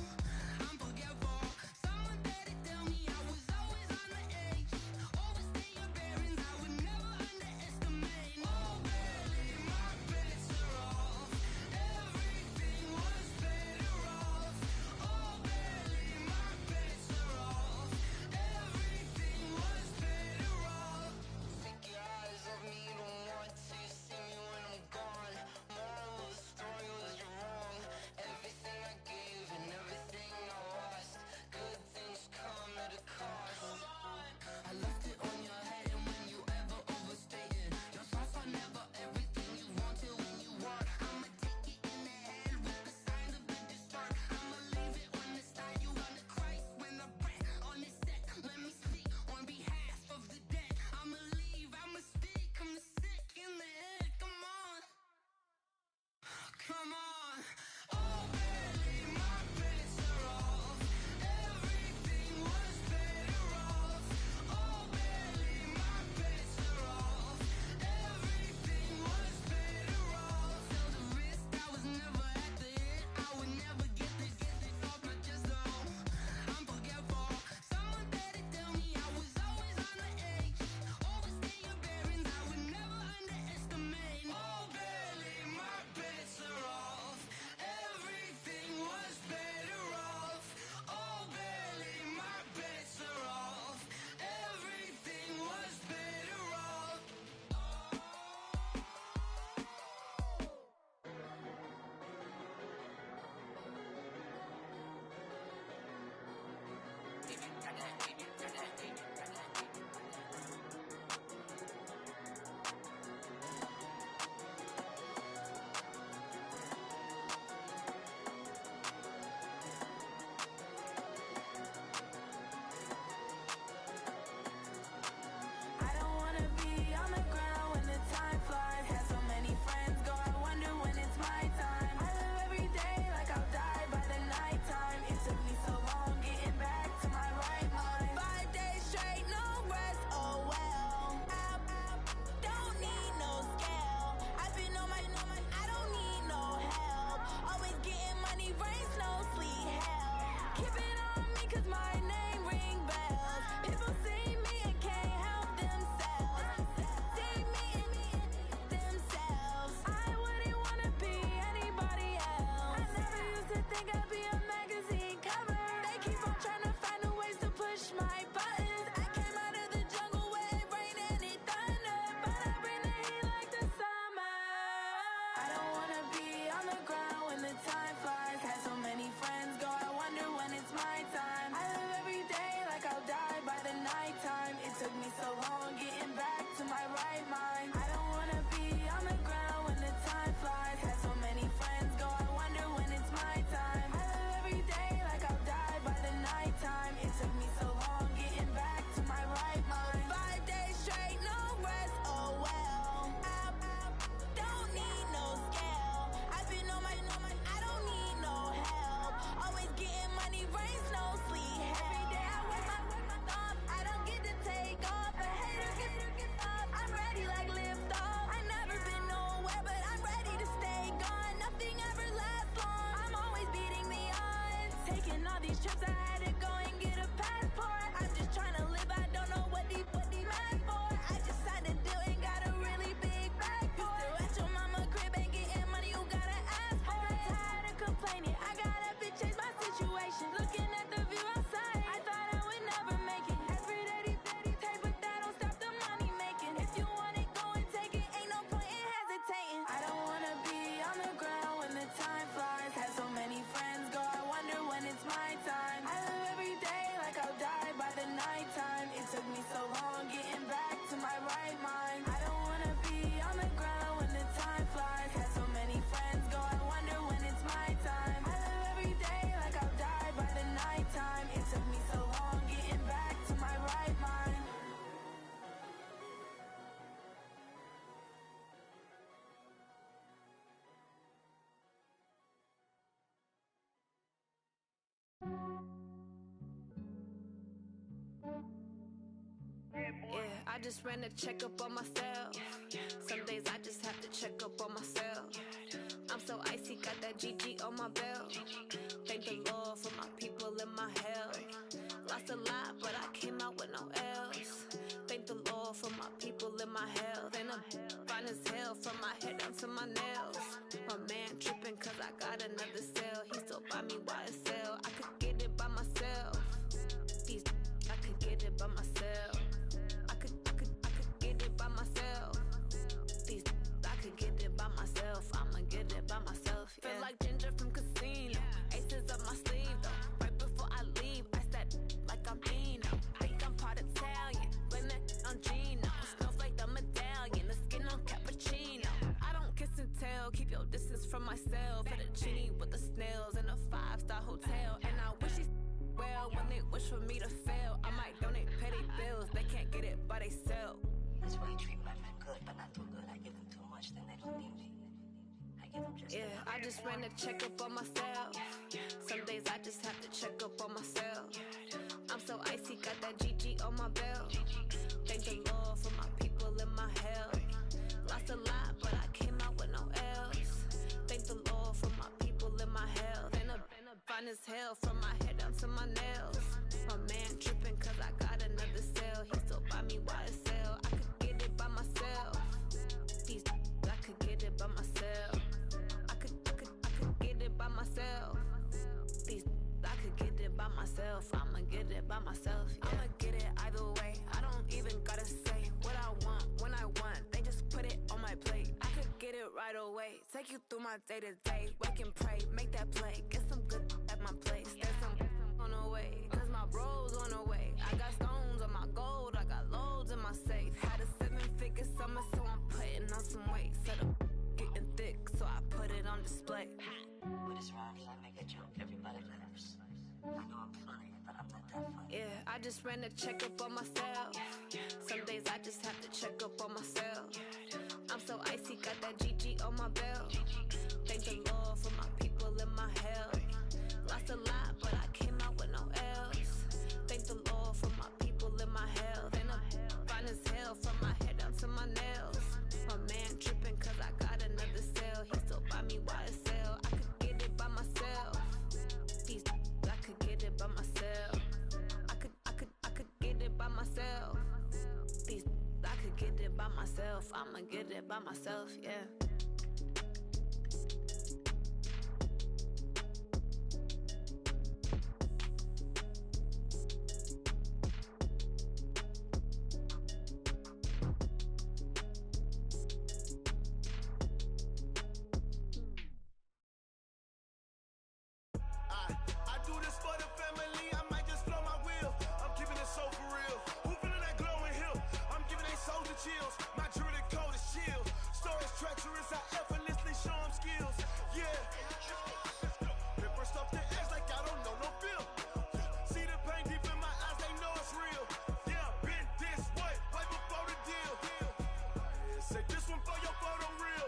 I'm forgetful. Someone better tell me I was always on the edge. Overstay your bearings, I would never underestimate. Oh, barely, my bets are off. Everything was better off. Oh, barely, my bets are off. Everything was better off. Take your eyes off me, you don't want to see me when I'm gone. Moral of the story was you're wrong. Everything I gave and everything I lost. Good things come at a cost. I left it on your head, and when you ever overstay it, your thoughts are never everything you want till when you want. I'ma take it in the head with the signs of the distort. I'ma leave it on the side. You on the Christ when the breath on the set. Let me speak on behalf of the dead. I'ma leave, I'ma speak. I'm the sick in the head. Come on, come on. Oh, barely, my bets are off. Everything was better off. Oh, barely, my bets are off. Everything was better off. Tell the risk I was never at the hit. I would never get this off my chest. Oh, I'm forgetful. Someone better tell me I was always on the edge. Overstay your bearings, I would never underestimate. Oh, barely, my bets are off. Everything was better off. Oh, barely, my bets are off. Everything was better off. I don't wanna be on the ground when the time flies. Had so many friends go, I wonder when it's my time. I live every day like I'll die by the nighttime. It took me so long getting back to my right mind. 5 days straight, no rest, oh well. I don't need no scale. I've been on my, I don't need no help. Always getting money, rain, snow, sleet, hell. Keep it on me cause my name ring bells. People see me and can't help themselves. See me and themselves. I wouldn't wanna be anybody else. I never used to think I'd be a magazine cover. They keep on trying to find new ways to push my buttons. I came out of the jungle where it rained and it thundered, but I bring the heat like the summer. I don't wanna be on the ground when the time flies. Had so many friends go, I wonder when it's my time. I live every day like I'll die by the nighttime. It took me so long getting back to my right mind. I don't wanna be on the ground when the time flies. Had so many friends go, I wonder when it's my time. I live every day like I'll die by the nighttime. It took me so long getting just ran a checkup on myself. Some days I just have to check up on myself. I'm so icy, got that GG on my belt. Thank the Lord for my people and my health. Lost a lot, but I came out with no else. Thank the Lord for my people and my health. And I'm fine as hell from my head down to my nails. My man tripping cause I got another cell. He still buy me YSL. I could get it by myself. These I could get it by myself. I could get it by myself. These I could get it by myself. I'ma get it by myself. Yeah. Feel like Ginger from Casino. Aces up my sleeve though. Right before I leave, I said like I'm Dino. Think I'm part Italian. Blame that on Gino. Smells like the medallion. The skin on cappuccino. I don't kiss and tell. Keep your distance from myself. Fettuccine with the snails in a 5-star hotel. And I wish he's well when they wish for me to fail. I might donate petty bills. They can't get it by themselves. That's why you treat my men good, but not too good. I give them too much, then they don't need me. I give them just enough. I just ran a checkup on myself. Some days I just have to check up on myself. I'm so icy, got that GG on my belt. Thank the Lord for my people and my health. Lost a lot, but I came out with no else. Thank the Lord for my people and my health. And I'm fine as hell from my head down to my nails. My man tripping cause I got another cell. He still buy me YSL. I could get it by myself. These I could get it by myself. I could get it by myself. These I could get it by myself. I'ma get it by myself. Yeah. I'ma get it either way. I don't even gotta say what I want when I want. They just put it on my plate. I could get it right away. Take you through my day to day. Wake and pray, make that play. Get some good at my place. There's some on the way. Cause my bros on the way. I got stones on my gold. I got loads in my safe. Had a 7-figure summer, so I'm putting on some weight. Set up getting thick, so I put it on display. With this rhymes, I make a joke, everybody laughs. I know I'm funny, but I'm not that funny. Yeah, I just ran a checkup on myself. Some days I just have to check up on myself. I'm so icy, got that GG on my belt. Thank the Lord for my people and my health. Lost a lot, but I came out with no else. Thank the Lord for my people and my health. And I'm fine as hell from my head down to my nails. My man tripping cause I got another cell. He still buy me YSL. I could get it by myself. These I could get it by myself. I could get it by myself. These I could get it by myself. I'ma get it by myself, yeah. I do this for the family, I might just blow my wheel. I'm keeping it so for real. Who feeling that glowing hill? I'm giving they souls the chills. My jewelry cold as chill. Stories treacherous, I effortlessly show them skills. Yeah. Paper stuff the edge like I don't know no feel. See the pain deep in my eyes, they know it's real. Yeah, been this way, right before the deal. Say this one for your photo reel.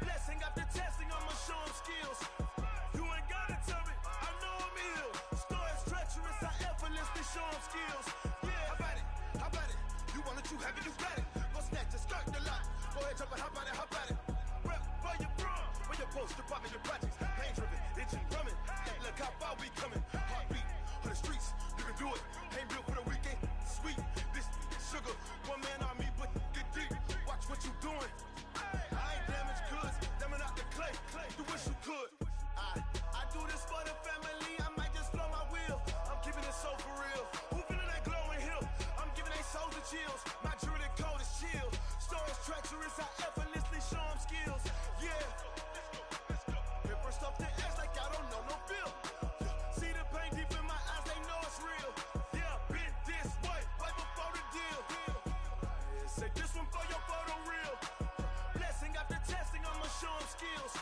Blessing after testing, I'ma show them skills. You ain't gotta tell me, I know I'm ill. Stories treacherous, I effortlessly show them skills. Yeah, how about it? You want it, you have it, you got it. Go snatch a skirt the lot. Go ahead, jump it, how about it? Rep for your brum, for your post, department, your projects. Pain driven, itching, drumming. Hey, look how far we coming. Heartbeat on the streets, you can do it. Ain't built for the weekend, sweet. This sugar, one man army, but get deep. Watch what you doing. I ain't damaged goods, damning out the clay. You wish you could. I do this for the family, I might just blow my wheel. I'm keeping it so for real. Who feeling that glowing hill? I'm giving they souls the chills. My jewelry cold as chill. Stories treacherous, I effortlessly show them skills. Yeah. Paper stuff the edge like I don't know no feel. See the pain deep in my eyes, they know it's real. Yeah, been this way, right before the deal. Say this one for your photo reel. Blessing after testing, I'ma show them skills.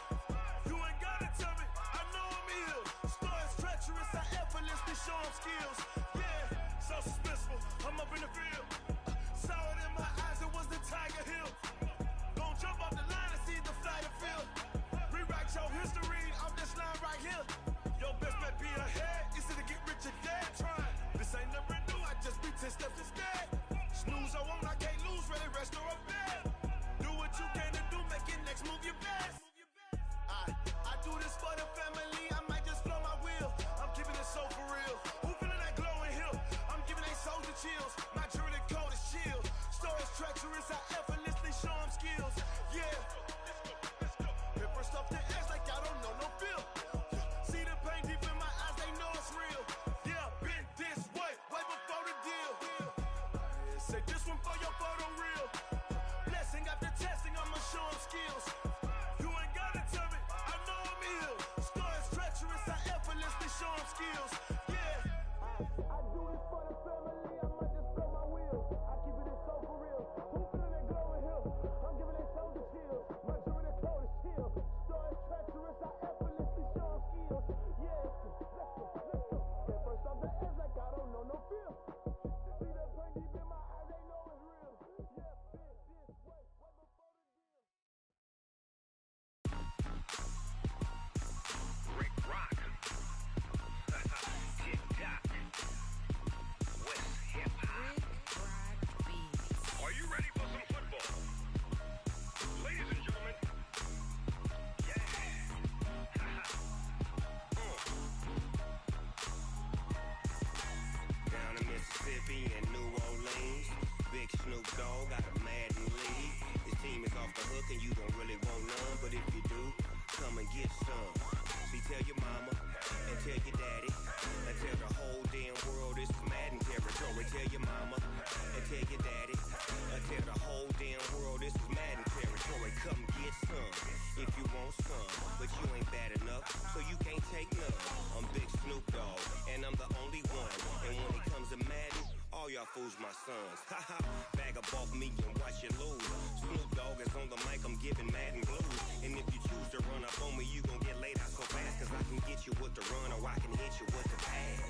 You ain't gotta tell me, I know I'm ill. Stories treacherous, I effortlessly show them skills. Yeah, so suspenseful, I'm up in the field. Saw it in my eyes, it was the Tiger Hill. Gon' jump off the line and see the flight of field. Rewrite your history off this line right here. Your best bet be ahead, easy to get rich or dead trying. This ain't never new, I just be 10 steps instead. Snooze choose. I won't, I can't lose. Really rest or a bed. Do what you can to do, make it next move your best. I do this for the family. I might just blow my wheel. I'm keeping it so for real. Who feeling that glowing hill? I'm giving they soldier chills. My jewelry cold as chill. Stories treacherous, I effortlessly show them skills. Yeah. Hit first off the edge like I don't know no feel. See the pain deep in my eyes, they know it's real. Yeah, been this way before the deal. Say this one for your photo reel. Blessing after testing, I'ma show them skills. You ain't gotta tell me, I know I'm ill. Stories treacherous, I effortlessly show them skills. Yeah. I do this for the family, I might just blow my wheel. I keep it so for real. Who feeling that glowing hill? I'm giving they soldier chills. My jewelry cold as chill. Stories treacherous, I effortlessly show them skills. Yeah, let's go. Get first off the edge like I don't know no feel. See that pain deep in my eyes, they know it's real. Yeah, been this way before the deal. Rick Rock. Tick-tock. West hip-hop. Are you ready for some football? Ladies and gentlemen. Yeah. Down in Mississippi and New Orleans, Big Snoop Dogg got a Madden league. His team is off the hook and you don't really want none, but if you do, come and get some. See, tell your mama and tell your daddy and tell the whole damn world this is Madden territory. Tell your mama and tell your daddy and tell the whole damn world this is Madden territory. Come get some if you want some, but you ain't bad enough, so you can't take none. I'm Big Snoop Dogg and I'm the only one. And when it comes to Madden, all y'all fools my sons. Haha, bag up off me and watch you lose. Snoop Dogg is on the mic, I'm giving Madden blues. And if you choose to run up on me, you gon' get laid out so fast. Cause I can get you with the run or I can hit you with the pass.